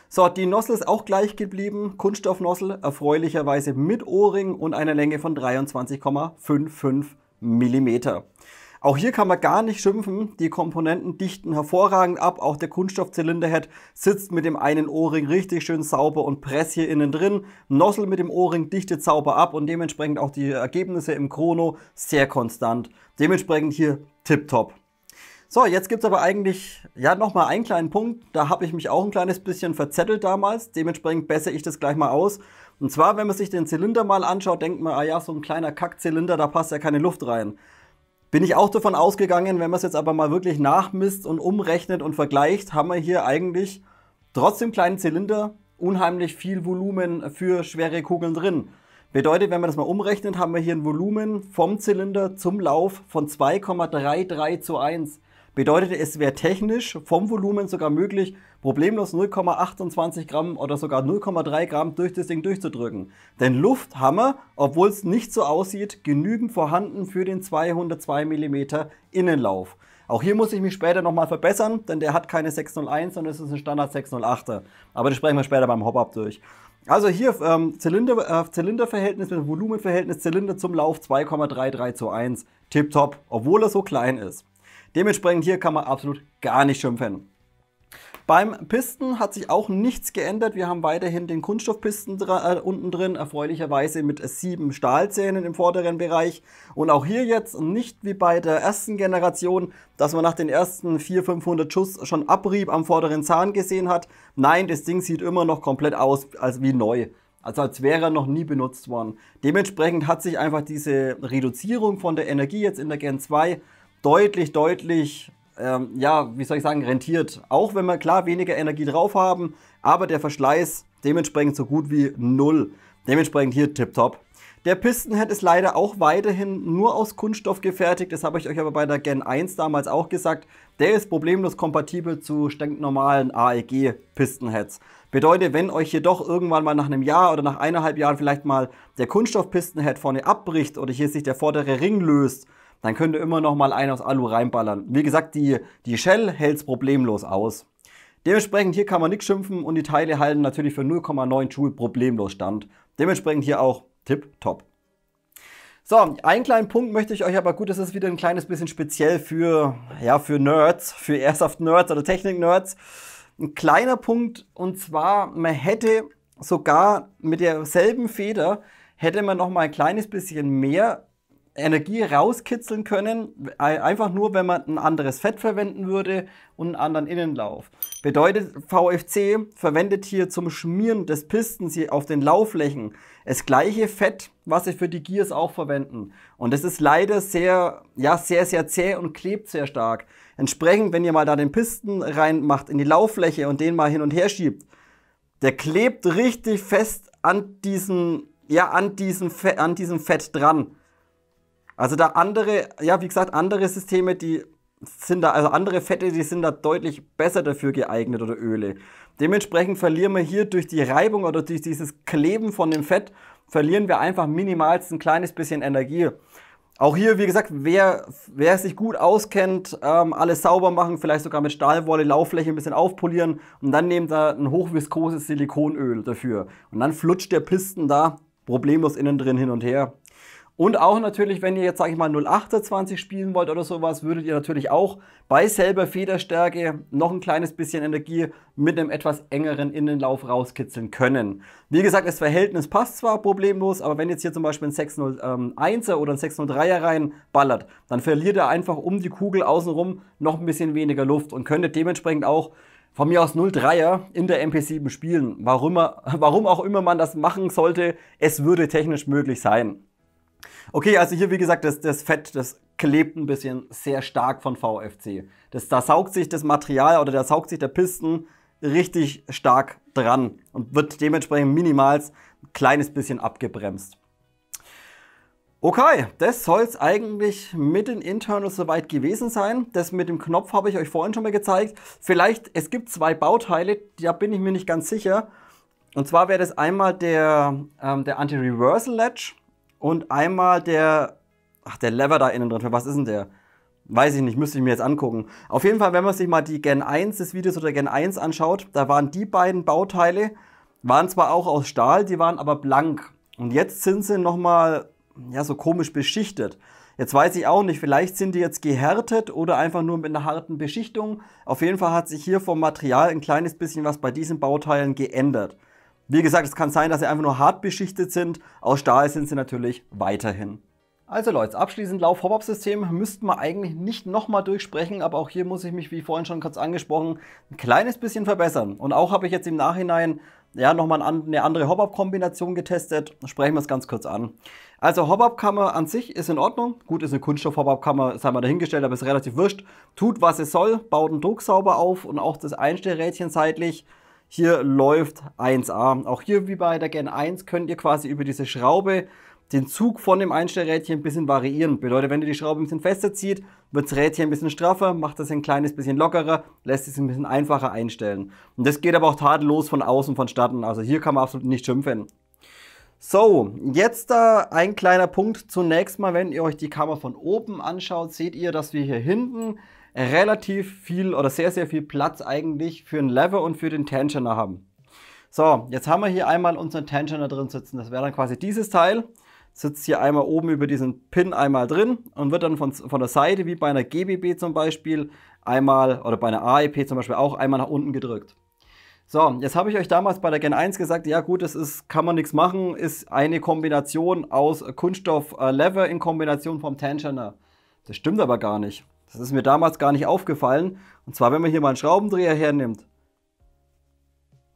So, die Nozzle ist auch gleich geblieben, Kunststoffnozzle, erfreulicherweise mit O-Ring und einer Länge von 23,55 mm. Auch hier kann man gar nicht schimpfen, die Komponenten dichten hervorragend ab, auch der Kunststoffzylinderhead sitzt mit dem einen O-Ring richtig schön sauber und press hier innen drin. Nozzle mit dem O-Ring dichtet sauber ab und dementsprechend auch die Ergebnisse im Chrono sehr konstant. Dementsprechend hier tipptopp. So, jetzt gibt es aber eigentlich ja nochmal einen kleinen Punkt, da habe ich mich auch ein kleines bisschen verzettelt damals, dementsprechend bessere ich das gleich mal aus. Und zwar, wenn man sich den Zylinder mal anschaut, denkt man, ah ja, so ein kleiner Kackzylinder, da passt ja keine Luft rein. Bin ich auch davon ausgegangen, wenn man es jetzt aber mal wirklich nachmisst und umrechnet und vergleicht, haben wir hier eigentlich trotz dem kleinen Zylinder unheimlich viel Volumen für schwere Kugeln drin. Bedeutet, wenn man das mal umrechnet, haben wir hier ein Volumen vom Zylinder zum Lauf von 2,33:1. Bedeutet, es wäre technisch vom Volumen sogar möglich, problemlos 0,28 Gramm oder sogar 0,3 Gramm durch das Ding durchzudrücken. Denn Luft haben wir, obwohl es nicht so aussieht, genügend vorhanden für den 202 mm Innenlauf. Auch hier muss ich mich später nochmal verbessern, denn der hat keine 601, sondern es ist ein Standard 608er. Aber das sprechen wir später beim Hop-Up durch. Also hier Zylinderverhältnis mit Volumenverhältnis Zylinder zum Lauf 2,33:1. Tipptopp, obwohl er so klein ist. Dementsprechend hier kann man absolut gar nicht schimpfen. Beim Pisten hat sich auch nichts geändert. Wir haben weiterhin den Kunststoffpisten unten drin, erfreulicherweise mit 7 Stahlzähnen im vorderen Bereich. Und auch hier jetzt nicht wie bei der ersten Generation, dass man nach den ersten 400-500 Schuss schon Abrieb am vorderen Zahn gesehen hat. Nein, das Ding sieht immer noch komplett aus als wie neu. Also als wäre er noch nie benutzt worden. Dementsprechend hat sich einfach diese Reduzierung von der Energie jetzt in der Gen 2 deutlich, ja, wie soll ich sagen, rentiert. Auch wenn wir klar weniger Energie drauf haben, aber der Verschleiß dementsprechend so gut wie null. Dementsprechend hier tipptopp. Der Pistonhead ist leider auch weiterhin nur aus Kunststoff gefertigt. Das habe ich euch aber bei der Gen 1 damals auch gesagt. Der ist problemlos kompatibel zu stinknormalen AEG Pistonheads. Bedeutet, wenn euch jedoch irgendwann mal nach einem Jahr oder nach 1,5 Jahren vielleicht mal der Kunststoff-Pistonhead vorne abbricht oder hier sich der vordere Ring löst, dann könnt ihr immer noch mal einen aus Alu reinballern. Wie gesagt, die Shell hält es problemlos aus. Dementsprechend hier kann man nichts schimpfen und die Teile halten natürlich für 0,9 Joule problemlos stand. Dementsprechend hier auch tipptopp. So, einen kleinen Punkt möchte ich euch aber, gut, das ist wieder ein kleines bisschen speziell für Nerds, für Airsoft-Nerds oder Technik-Nerds. Ein kleiner Punkt, und zwar, man hätte sogar mit derselben Feder, hätte man noch mal ein kleines bisschen mehr Energie rauskitzeln können, einfach nur, wenn man ein anderes Fett verwenden würde und einen anderen Innenlauf. Bedeutet, VFC verwendet hier zum Schmieren des Pistons hier auf den Laufflächen das gleiche Fett, was sie für die Gears auch verwenden. Und das ist leider sehr zäh und klebt sehr stark. Entsprechend, wenn ihr mal da den Piston reinmacht in die Lauffläche und den mal hin und her schiebt, der klebt richtig fest an diesem Fett dran. Also da andere, wie gesagt, andere Systeme, andere Fette, die sind da deutlich besser dafür geeignet oder Öle. Dementsprechend verlieren wir hier durch die Reibung oder durch dieses Kleben von dem Fett, verlieren wir einfach minimalst ein kleines bisschen Energie. Auch hier, wie gesagt, wer sich gut auskennt, alles sauber machen, vielleicht sogar mit Stahlwolle, Lauffläche ein bisschen aufpolieren und dann nehmt ihr ein hochviskoses Silikonöl dafür. Und dann flutscht der Piston da problemlos innen drin hin und her. Und auch natürlich, wenn ihr jetzt, sage ich mal, 0,28 spielen wollt oder sowas, würdet ihr natürlich auch bei selber Federstärke noch ein kleines bisschen Energie mit einem etwas engeren Innenlauf rauskitzeln können. Wie gesagt, das Verhältnis passt zwar problemlos, aber wenn jetzt hier zum Beispiel ein 601er oder ein 603er reinballert, dann verliert er einfach um die Kugel außenrum noch ein bisschen weniger Luft und könntet dementsprechend auch von mir aus 0,3er in der MP7 spielen. Warum auch immer man das machen sollte, es würde technisch möglich sein. Okay, also hier wie gesagt, das Fett, das klebt ein bisschen sehr stark von VFC. Da saugt sich das Material oder da saugt sich der Piston richtig stark dran und wird dementsprechend minimals ein kleines bisschen abgebremst. Okay, das soll es eigentlich mit den Internals soweit gewesen sein. Das mit dem Knopf habe ich euch vorhin schon mal gezeigt. Vielleicht, es gibt 2 Bauteile, da bin ich mir nicht ganz sicher. Und zwar wäre das einmal der Anti-Reversal Latch. Und einmal der Lever da innen drin. Für was ist denn der? Weiß ich nicht, müsste ich mir jetzt angucken. Auf jeden Fall, wenn man sich mal die Gen 1 des Videos oder Gen 1 anschaut, da waren die beiden Bauteile, waren zwar auch aus Stahl, die waren aber blank. Und jetzt sind sie nochmal, so komisch beschichtet. Jetzt weiß ich auch nicht, vielleicht sind die jetzt gehärtet oder einfach nur mit einer harten Beschichtung. Auf jeden Fall hat sich hier vom Material ein kleines bisschen was bei diesen Bauteilen geändert. Wie gesagt, es kann sein, dass sie einfach nur hart beschichtet sind. Aus Stahl sind sie natürlich weiterhin. Also Leute, abschließend Lauf-Hop-Up-System müssten wir eigentlich nicht nochmal durchsprechen, aber auch hier muss ich mich, wie vorhin schon kurz angesprochen, ein kleines bisschen verbessern. Und auch habe ich jetzt im Nachhinein nochmal eine andere Hop-Up-Kombination getestet. Sprechen wir es ganz kurz an. Also Hop-Up-Kammer an sich ist in Ordnung. Gut, ist eine Kunststoff-Hop-Up-Kammer, sei mal dahingestellt, aber ist relativ wurscht. Tut, was es soll, baut den Druck sauber auf und auch das Einstellrädchen seitlich. Hier läuft 1A. Auch hier wie bei der Gen 1 könnt ihr quasi über diese Schraube den Zug von dem Einstellrädchen ein bisschen variieren. Bedeutet, wenn ihr die Schraube ein bisschen fester zieht, wird das Rädchen ein bisschen straffer, macht das ein kleines bisschen lockerer, lässt es ein bisschen einfacher einstellen. Und das geht aber auch tadellos von außen vonstatten. Also hier kann man absolut nicht schimpfen. So, jetzt ein kleiner Punkt. Zunächst mal, wenn ihr euch die Kammer von oben anschaut, seht ihr, dass wir hier hinten relativ viel oder sehr, sehr viel Platz eigentlich für einen Lever und für den Tensioner haben. So, jetzt haben wir hier einmal unseren Tensioner drin sitzen. Das wäre dann quasi dieses Teil. Sitzt hier einmal oben über diesen Pin einmal drin und wird dann von der Seite, wie bei einer GBB zum Beispiel, einmal, oder bei einer AEP zum Beispiel auch einmal nach unten gedrückt. So, jetzt habe ich euch damals bei der Gen 1 gesagt, ja gut, kann man nichts machen, ist eine Kombination aus Kunststoff-Lever in Kombination vom Tensioner. Das stimmt aber gar nicht. Das ist mir damals gar nicht aufgefallen. Und zwar, wenn man hier mal einen Schraubendreher hernimmt.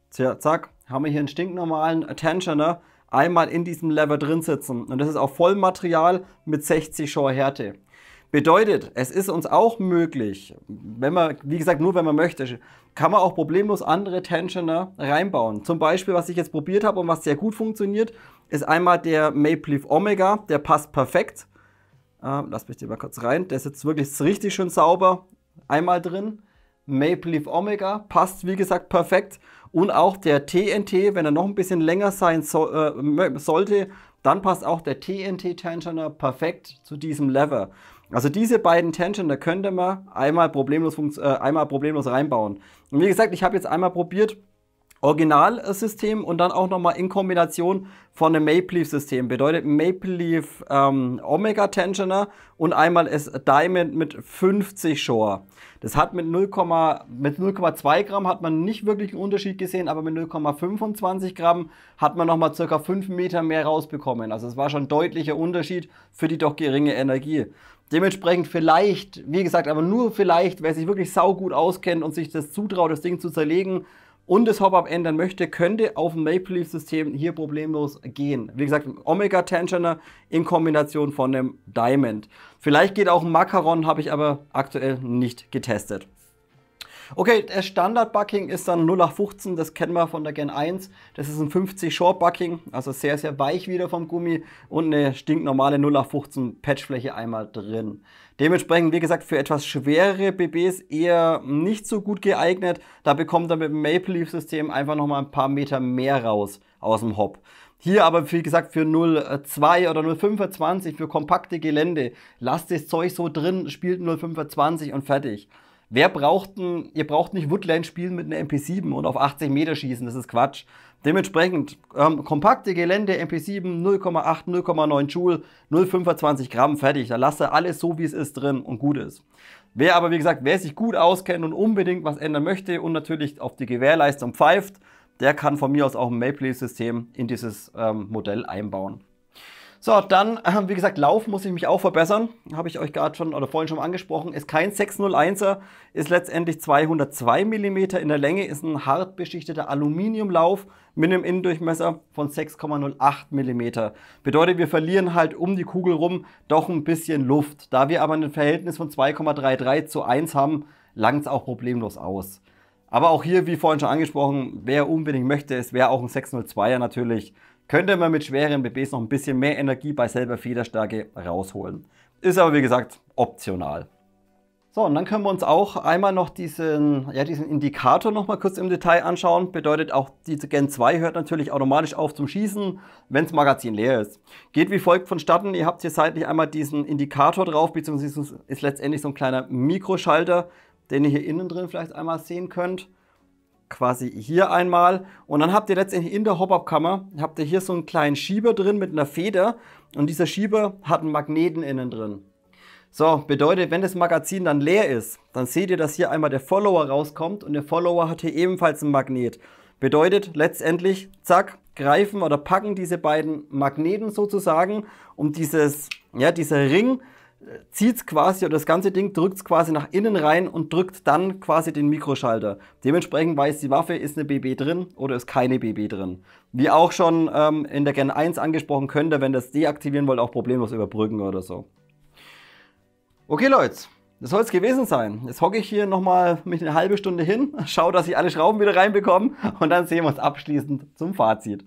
Tja, zack, haben wir hier einen stinknormalen Tensioner einmal in diesem Lever drin sitzen. Und das ist auch Vollmaterial mit 60 Shore Härte. Bedeutet, es ist uns auch möglich, wenn man, wie gesagt, nur wenn man möchte, kann man auch problemlos andere Tensioner reinbauen. Zum Beispiel, was ich jetzt probiert habe und was sehr gut funktioniert, ist einmal der Maple Leaf Omega, der passt perfekt. Lass mich den mal kurz rein, der ist jetzt wirklich richtig schön sauber. Einmal drin. Maple Leaf Omega passt wie gesagt perfekt. Und auch der TNT, wenn er noch ein bisschen länger sein sollte, dann passt auch der TNT-Tensioner perfekt zu diesem Lever. Also diese beiden Tensioner könnte man einmal problemlos reinbauen. Und wie gesagt, ich habe jetzt einmal probiert, Originalsystem und dann auch nochmal in Kombination von einem Maple Leaf System. Bedeutet Maple Leaf Omega Tensioner und einmal das Diamond mit 50 Shore. Das hat mit 0,2 Gramm hat man nicht wirklich einen Unterschied gesehen, aber mit 0,25 Gramm hat man nochmal ca. 5 Meter mehr rausbekommen. Also es war schon ein deutlicher Unterschied für die doch geringe Energie. Dementsprechend vielleicht, wie gesagt, aber nur vielleicht, wer sich wirklich saugut auskennt und sich das zutraut, das Ding zu zerlegen, und das Hop-Up ändern möchte, könnte auf dem Maple Leaf System hier problemlos gehen. Wie gesagt, Omega Tensioner in Kombination von einem Diamond. Vielleicht geht auch ein Macaron, habe ich aber aktuell nicht getestet. Okay, der Standard-Bucking ist dann 0815, das kennen wir von der Gen 1. Das ist ein 50 Short Bucking, also sehr, sehr weich wieder vom Gummi und eine stinknormale 0815 Patchfläche einmal drin. Dementsprechend, wie gesagt, für etwas schwerere BBs eher nicht so gut geeignet. Da bekommt er mit dem Maple Leaf System einfach nochmal ein paar Meter mehr raus aus dem Hop. Hier aber, wie gesagt, für 0,2 oder 0,25 für kompakte Gelände. Lasst das Zeug so drin, spielt 0,25 und fertig. Ihr braucht nicht Woodland spielen mit einer MP7 und auf 80 Meter schießen, das ist Quatsch. Dementsprechend kompakte Gelände, MP7, 0,8, 0,9 Joule, 0,25 Gramm, fertig. Da lasst ihr alles so, wie es ist drin und gut ist. Wer aber, wie gesagt, wer sich gut auskennt und unbedingt was ändern möchte und natürlich auf die Gewährleistung pfeift, der kann von mir aus auch ein Maple Leaf System in dieses Modell einbauen. So, dann, wie gesagt, Lauf muss ich mich auch verbessern. Habe ich euch gerade schon oder vorhin schon angesprochen. Ist kein 601er, ist letztendlich 202 mm in der Länge, ist ein hart beschichteter Aluminiumlauf mit einem Innendurchmesser von 6,08 mm. Bedeutet, wir verlieren halt um die Kugel rum doch ein bisschen Luft. Da wir aber ein Verhältnis von 2,33 zu 1 haben, langt es auch problemlos aus. Aber auch hier, wie vorhin schon angesprochen, wer unbedingt möchte, es wäre auch ein 602er natürlich. Könnte man mit schweren BBs noch ein bisschen mehr Energie bei selber Federstärke rausholen. Ist aber wie gesagt optional. So, und dann können wir uns auch einmal noch diesen Indikator noch mal kurz im Detail anschauen. Bedeutet auch, diese Gen 2 hört natürlich automatisch auf zum Schießen, wenn das Magazin leer ist. Geht wie folgt vonstatten. Ihr habt hier seitlich einmal diesen Indikator drauf, beziehungsweise ist letztendlich so ein kleiner Mikroschalter, den ihr hier innen drin vielleicht einmal sehen könnt. Quasi hier einmal und dann habt ihr letztendlich in der Hop-Up-Kammer habt ihr hier so einen kleinen Schieber drin mit einer Feder und dieser Schieber hat einen Magneten innen drin. So, bedeutet, wenn das Magazin dann leer ist, dann seht ihr, dass hier einmal der Follower rauskommt und der Follower hat hier ebenfalls einen Magnet. Bedeutet letztendlich, zack, greifen oder packen diese beiden Magneten sozusagen um dieser Ring zieht es quasi, oder das ganze Ding drückt es quasi nach innen rein und drückt dann quasi den Mikroschalter. Dementsprechend weiß die Waffe, ist eine BB drin oder ist keine BB drin. Wie auch schon in der Gen 1 angesprochen, könnt ihr, wenn ihr das deaktivieren wollt, auch problemlos überbrücken oder so. Okay Leute, das soll es gewesen sein. Jetzt hocke ich hier nochmal mit eine halbe Stunde hin, schaue, dass ich alle Schrauben wieder reinbekomme und dann sehen wir uns abschließend zum Fazit.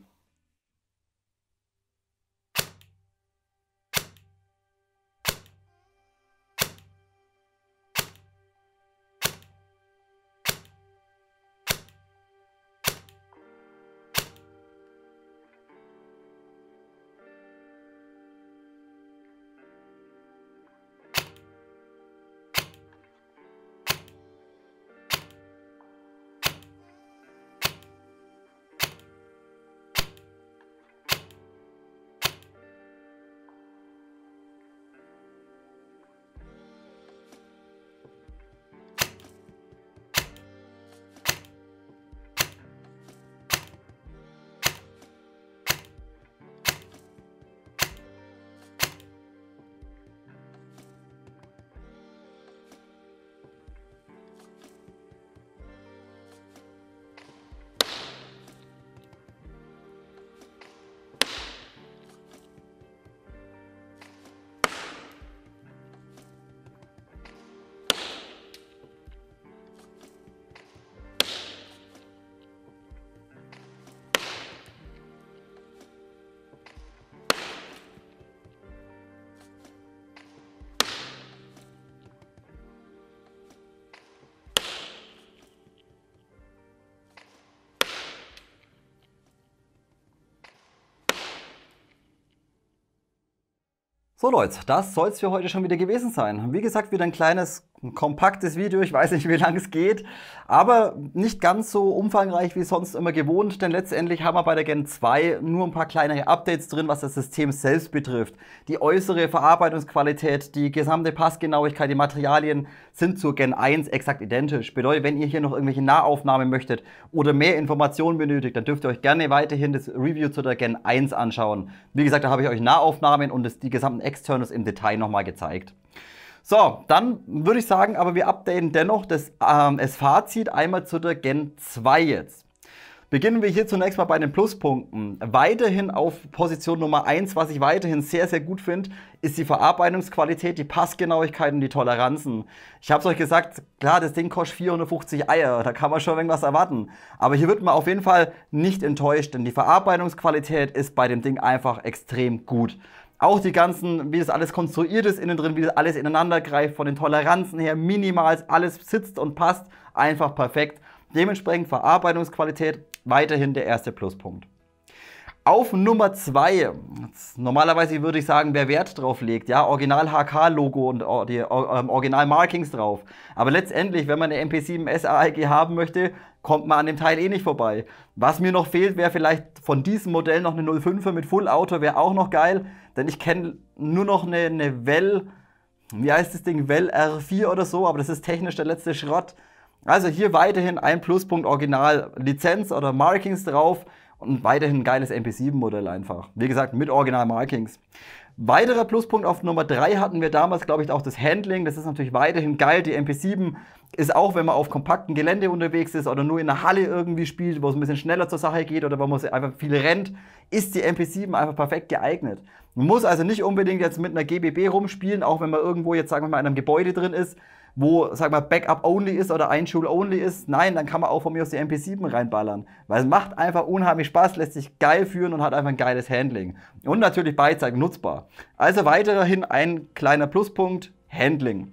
So Leute, das soll es für heute schon wieder gewesen sein. Wie gesagt, wieder ein kleines, kompaktes Video. Ich weiß nicht, wie lange es geht, aber nicht ganz so umfangreich wie sonst immer gewohnt, denn letztendlich haben wir bei der Gen 2 nur ein paar kleinere Updates drin, was das System selbst betrifft. Die äußere Verarbeitungsqualität, die gesamte Passgenauigkeit, die Materialien sind zur Gen 1 exakt identisch. Bedeutet, wenn ihr hier noch irgendwelche Nahaufnahmen möchtet oder mehr Informationen benötigt, dann dürft ihr euch gerne weiterhin das Review zu der Gen 1 anschauen. Wie gesagt, da habe ich euch Nahaufnahmen und die gesamten Externals im Detail nochmal gezeigt. So, dann würde ich sagen, aber wir updaten dennoch das Fazit einmal zu der Gen 2 jetzt. Beginnen wir hier zunächst mal bei den Pluspunkten. Weiterhin auf Position Nummer 1, was ich weiterhin sehr, sehr gut finde, ist die Verarbeitungsqualität, die Passgenauigkeit und die Toleranzen. Ich habe es euch gesagt, klar, das Ding kostet 450 Eier, da kann man schon irgendwas erwarten. Aber hier wird man auf jeden Fall nicht enttäuscht, denn die Verarbeitungsqualität ist bei dem Ding einfach extrem gut. Auch die ganzen, wie das alles konstruiert ist innen drin, wie das alles ineinander greift, von den Toleranzen her minimal, alles sitzt und passt, einfach perfekt. Dementsprechend Verarbeitungsqualität weiterhin der erste Pluspunkt. Auf Nummer 2, normalerweise würde ich sagen, wer Wert drauf legt, ja, Original HK-Logo und die Original Markings drauf. Aber letztendlich, wenn man eine MP7S AEG haben möchte, kommt man an dem Teil eh nicht vorbei. Was mir noch fehlt, wäre vielleicht von diesem Modell noch eine 05er mit Full Auto, wäre auch noch geil, denn ich kenne nur noch eine Well, wie heißt das Ding, Well R4 oder so, aber das ist technisch der letzte Schrott. Also hier weiterhin ein Pluspunkt, Original Lizenz oder Markings drauf und weiterhin ein geiles MP7-Modell einfach. Wie gesagt, mit Original Markings. Weiterer Pluspunkt auf Nummer 3 hatten wir damals, glaube ich, auch das Handling. Das ist natürlich weiterhin geil. Die MP7 ist auch, wenn man auf kompaktem Gelände unterwegs ist oder nur in der Halle irgendwie spielt, wo es ein bisschen schneller zur Sache geht oder wo man einfach viel rennt, ist die MP7 einfach perfekt geeignet. Man muss also nicht unbedingt jetzt mit einer GBB rumspielen, auch wenn man irgendwo jetzt, sagen wir mal, in einem Gebäude drin ist, wo, sag mal, Backup-only ist oder Einschul-only ist. Nein, dann kann man auch von mir aus die MP7 reinballern. Weil es macht einfach unheimlich Spaß, lässt sich geil führen und hat einfach ein geiles Handling. Und natürlich beidseitig nutzbar. Also weiterhin ein kleiner Pluspunkt, Handling.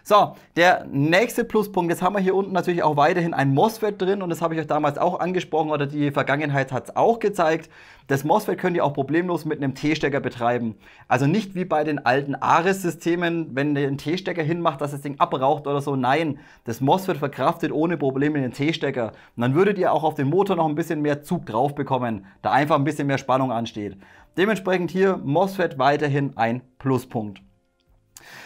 So, der nächste Pluspunkt, jetzt haben wir hier unten natürlich auch weiterhin ein MOSFET drin und das habe ich euch damals auch angesprochen oder die Vergangenheit hat es auch gezeigt. Das MOSFET könnt ihr auch problemlos mit einem T-Stecker betreiben. Also nicht wie bei den alten Ares-Systemen, wenn ihr einen T-Stecker hinmacht, dass das Ding abraucht oder so. Nein, das MOSFET verkraftet ohne Probleme den T-Stecker. Und dann würdet ihr auch auf den Motor noch ein bisschen mehr Zug drauf bekommen, da einfach ein bisschen mehr Spannung ansteht. Dementsprechend hier MOSFET weiterhin ein Pluspunkt.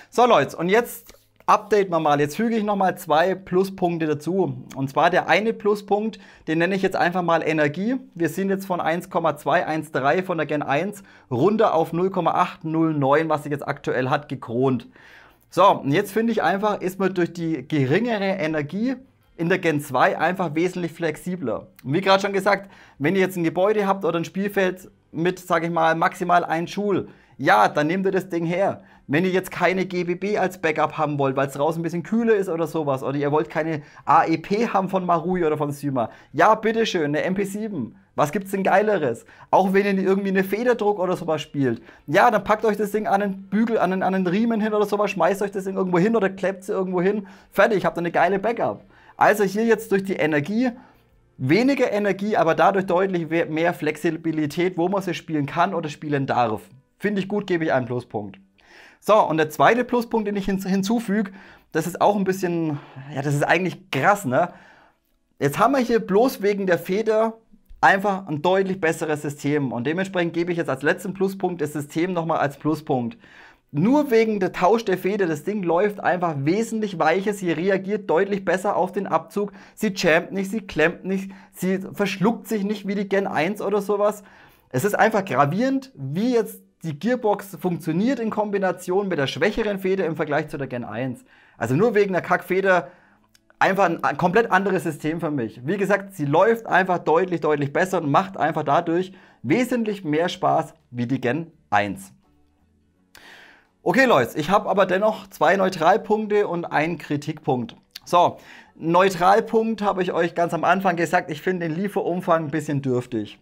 So Leute, und jetzt updaten wir mal. Jetzt füge ich nochmal 2 Pluspunkte dazu. Und zwar der eine Pluspunkt, den nenne ich jetzt einfach mal Energie. Wir sind jetzt von 1,213 von der Gen 1 runter auf 0,809, was sie jetzt aktuell hat, gekront. So, und jetzt finde ich einfach, ist man durch die geringere Energie in der Gen 2 einfach wesentlich flexibler. Und wie gerade schon gesagt, wenn ihr jetzt ein Gebäude habt oder ein Spielfeld mit, sage ich mal, maximal 1 Joule, ja, dann nehmt ihr das Ding her. Wenn ihr jetzt keine GBB als Backup haben wollt, weil es draußen ein bisschen kühler ist oder sowas, oder ihr wollt keine AEP haben von Marui oder von Syma, ja, bitteschön, eine MP7. Was gibt's denn Geileres? Auch wenn ihr irgendwie eine Federdruck oder sowas spielt. Ja, dann packt euch das Ding an den Bügel, an den Riemen hin oder sowas, schmeißt euch das Ding irgendwo hin oder klebt es irgendwo hin. Fertig, habt ihr eine geile Backup. Also hier jetzt durch die Energie, weniger Energie, aber dadurch deutlich mehr Flexibilität, wo man sie spielen kann oder spielen darf. Finde ich gut, gebe ich einen Pluspunkt. So, und der zweite Pluspunkt, den ich hinzufüge, das ist auch ein bisschen, ja, das ist eigentlich krass, ne? Jetzt haben wir hier bloß wegen der Feder einfach ein deutlich besseres System und dementsprechend gebe ich jetzt als letzten Pluspunkt das System nochmal als Pluspunkt. Nur wegen der Tausch der Feder, das Ding läuft einfach wesentlich weicher, sie reagiert deutlich besser auf den Abzug, sie jammt nicht, sie klemmt nicht, sie verschluckt sich nicht wie die Gen 1 oder sowas. Es ist einfach gravierend, wie jetzt die Gearbox funktioniert in Kombination mit der schwächeren Feder im Vergleich zu der Gen 1. Also nur wegen der Kackfeder einfach ein komplett anderes System für mich. Wie gesagt, sie läuft einfach deutlich besser und macht einfach dadurch wesentlich mehr Spaß wie die Gen 1. Okay Leute, ich habe aber dennoch 2 Neutralpunkte und einen Kritikpunkt. So, Neutralpunkt habe ich euch ganz am Anfang gesagt, ich finde den Lieferumfang ein bisschen dürftig.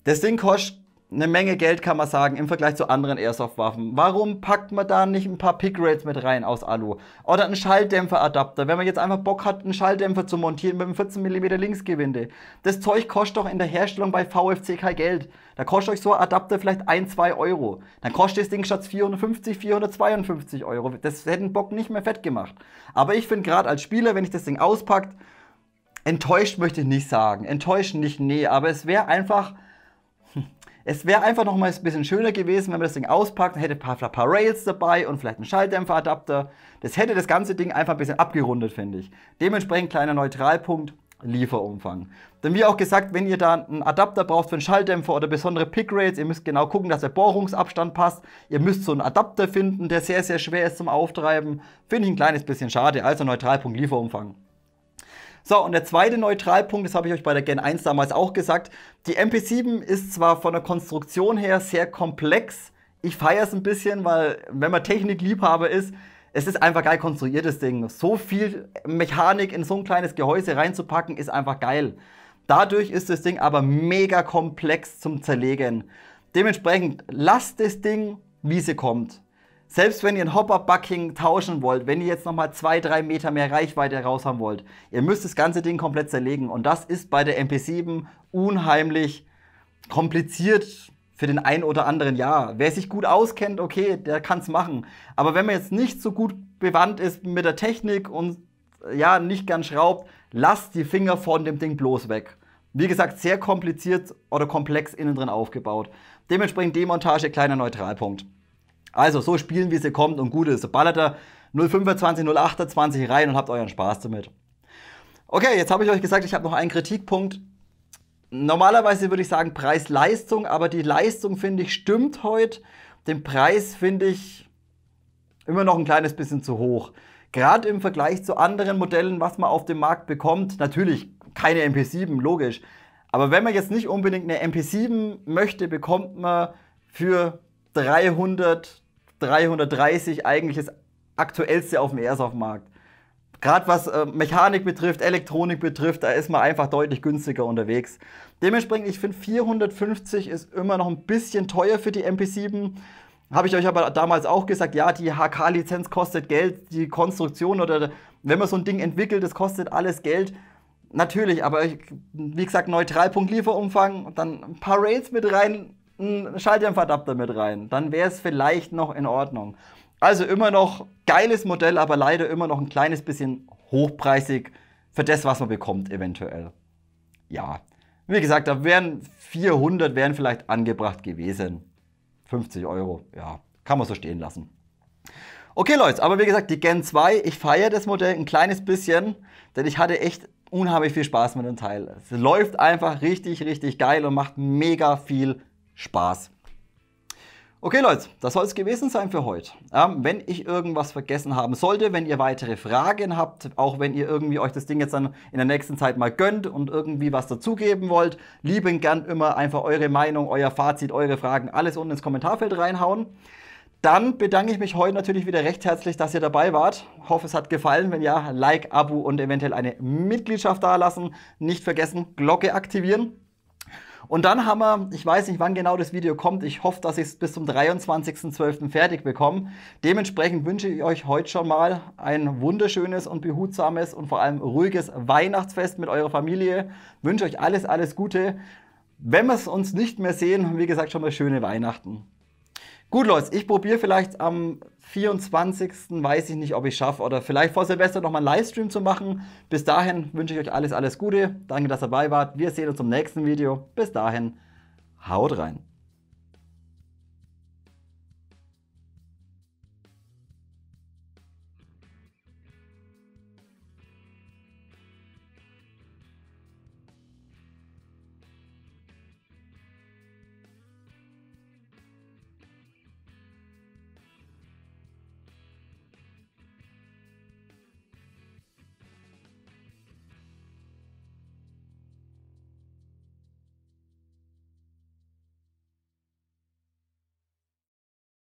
Das Ding kostet eine Menge Geld, kann man sagen, im Vergleich zu anderen Airsoft-Waffen. Warum packt man da nicht ein paar Pick-Rails mit rein aus Alu? Oder einen Schalldämpfer-Adapter, wenn man jetzt einfach Bock hat, einen Schalldämpfer zu montieren mit einem 14 mm Linksgewinde. Das Zeug kostet doch in der Herstellung bei VFC kein Geld. Da kostet euch so ein Adapter vielleicht 1, 2 Euro. Dann kostet das Ding statt 450, 452 Euro. Das hätte den Bock nicht mehr fett gemacht. Aber ich finde gerade als Spieler, wenn ich das Ding auspackt, enttäuscht möchte ich nicht sagen. Enttäuscht nicht, nee, aber es wäre einfach noch mal ein bisschen schöner gewesen, wenn man das Ding auspackt, hätte ein paar Rails dabei und vielleicht einen Schalldämpferadapter. Das hätte das ganze Ding einfach ein bisschen abgerundet, finde ich. Dementsprechend kleiner Neutralpunkt, Lieferumfang. Denn wie auch gesagt, wenn ihr da einen Adapter braucht für einen Schalldämpfer oder besondere Pick-Rails, ihr müsst genau gucken, dass der Bohrungsabstand passt. Ihr müsst so einen Adapter finden, der sehr, sehr schwer ist zum Auftreiben. Finde ich ein kleines bisschen schade, also Neutralpunkt, Lieferumfang. So, und der zweite Neutralpunkt, das habe ich euch bei der Gen 1 damals auch gesagt, die MP7 ist zwar von der Konstruktion her sehr komplex, ich feiere es ein bisschen, weil wenn man Technikliebhaber ist, es ist einfach geil konstruiertes Ding. So viel Mechanik in so ein kleines Gehäuse reinzupacken, ist einfach geil. Dadurch ist das Ding aber mega komplex zum Zerlegen. Dementsprechend lasst das Ding, wie sie kommt. Selbst wenn ihr ein Hopper-Bucking tauschen wollt, wenn ihr jetzt nochmal 2-3 Meter mehr Reichweite raus haben wollt, ihr müsst das ganze Ding komplett zerlegen. Und das ist bei der MP7 unheimlich kompliziert für den einen oder anderen. Ja, wer sich gut auskennt, okay, der kann es machen. Aber wenn man jetzt nicht so gut bewandt ist mit der Technik und ja, nicht ganz schraubt, lasst die Finger von dem Ding bloß weg. Wie gesagt, sehr kompliziert oder komplex innen drin aufgebaut. Dementsprechend Demontage, kleiner Neutralpunkt. Also so spielen, wie sie kommt und gut ist. Ballert da 0,25, 0,28 rein und habt euren Spaß damit. Okay, jetzt habe ich euch gesagt, ich habe noch einen Kritikpunkt. Normalerweise würde ich sagen Preis-Leistung, aber die Leistung, finde ich, stimmt heute. Den Preis finde ich immer noch ein kleines bisschen zu hoch. Gerade im Vergleich zu anderen Modellen, was man auf dem Markt bekommt. Natürlich keine MP7, logisch. Aber wenn man jetzt nicht unbedingt eine MP7 möchte, bekommt man für 300, 330 eigentlich das aktuellste auf dem Airsoft-Markt. Gerade was Mechanik betrifft, Elektronik betrifft, da ist man einfach deutlich günstiger unterwegs. Dementsprechend, ich finde 450 ist immer noch ein bisschen teuer für die MP7. Habe ich euch aber damals auch gesagt, ja, die HK-Lizenz kostet Geld, die Konstruktion oder wenn man so ein Ding entwickelt, das kostet alles Geld. Natürlich, aber wie gesagt, Neutralpunkt, Lieferumfang, dann ein paar Rails mit rein, einen Schalldämpferadapter mit rein, dann wäre es vielleicht noch in Ordnung. Also immer noch geiles Modell, aber leider immer noch ein kleines bisschen hochpreisig für das, was man bekommt eventuell. Ja, wie gesagt, da wären 400 wären vielleicht angebracht gewesen. 50 Euro, ja, kann man so stehen lassen. Okay Leute, aber wie gesagt, die Gen 2, ich feiere das Modell ein kleines bisschen, denn ich hatte echt unheimlich viel Spaß mit dem Teil. Es läuft einfach richtig, richtig geil und macht mega viel Spaß. Okay Leute, das soll es gewesen sein für heute. Wenn ich irgendwas vergessen haben sollte, wenn ihr weitere Fragen habt, auch wenn ihr irgendwie euch das Ding jetzt dann in der nächsten Zeit mal gönnt und irgendwie was dazugeben wollt, liebend gern immer einfach eure Meinung, euer Fazit, eure Fragen, alles unten ins Kommentarfeld reinhauen. Dann bedanke ich mich heute natürlich wieder recht herzlich, dass ihr dabei wart. Hoffe, es hat gefallen. Wenn ja, Like, Abo und eventuell eine Mitgliedschaft dalassen. Nicht vergessen, Glocke aktivieren. Und dann haben wir, ich weiß nicht, wann genau das Video kommt. Ich hoffe, dass ich es bis zum 23.12. fertig bekomme. Dementsprechend wünsche ich euch heute schon mal ein wunderschönes und behutsames und vor allem ruhiges Weihnachtsfest mit eurer Familie. Ich wünsche euch alles, alles Gute. Wenn wir es uns nicht mehr sehen, wie gesagt, schon mal schöne Weihnachten. Gut, Leute, ich probiere vielleicht am 24. weiß ich nicht, ob ich schaffe oder vielleicht vor Silvester noch mal einen Livestream zu machen. Bis dahin wünsche ich euch alles, alles Gute. Danke, dass ihr dabei wart. Wir sehen uns im nächsten Video. Bis dahin, haut rein.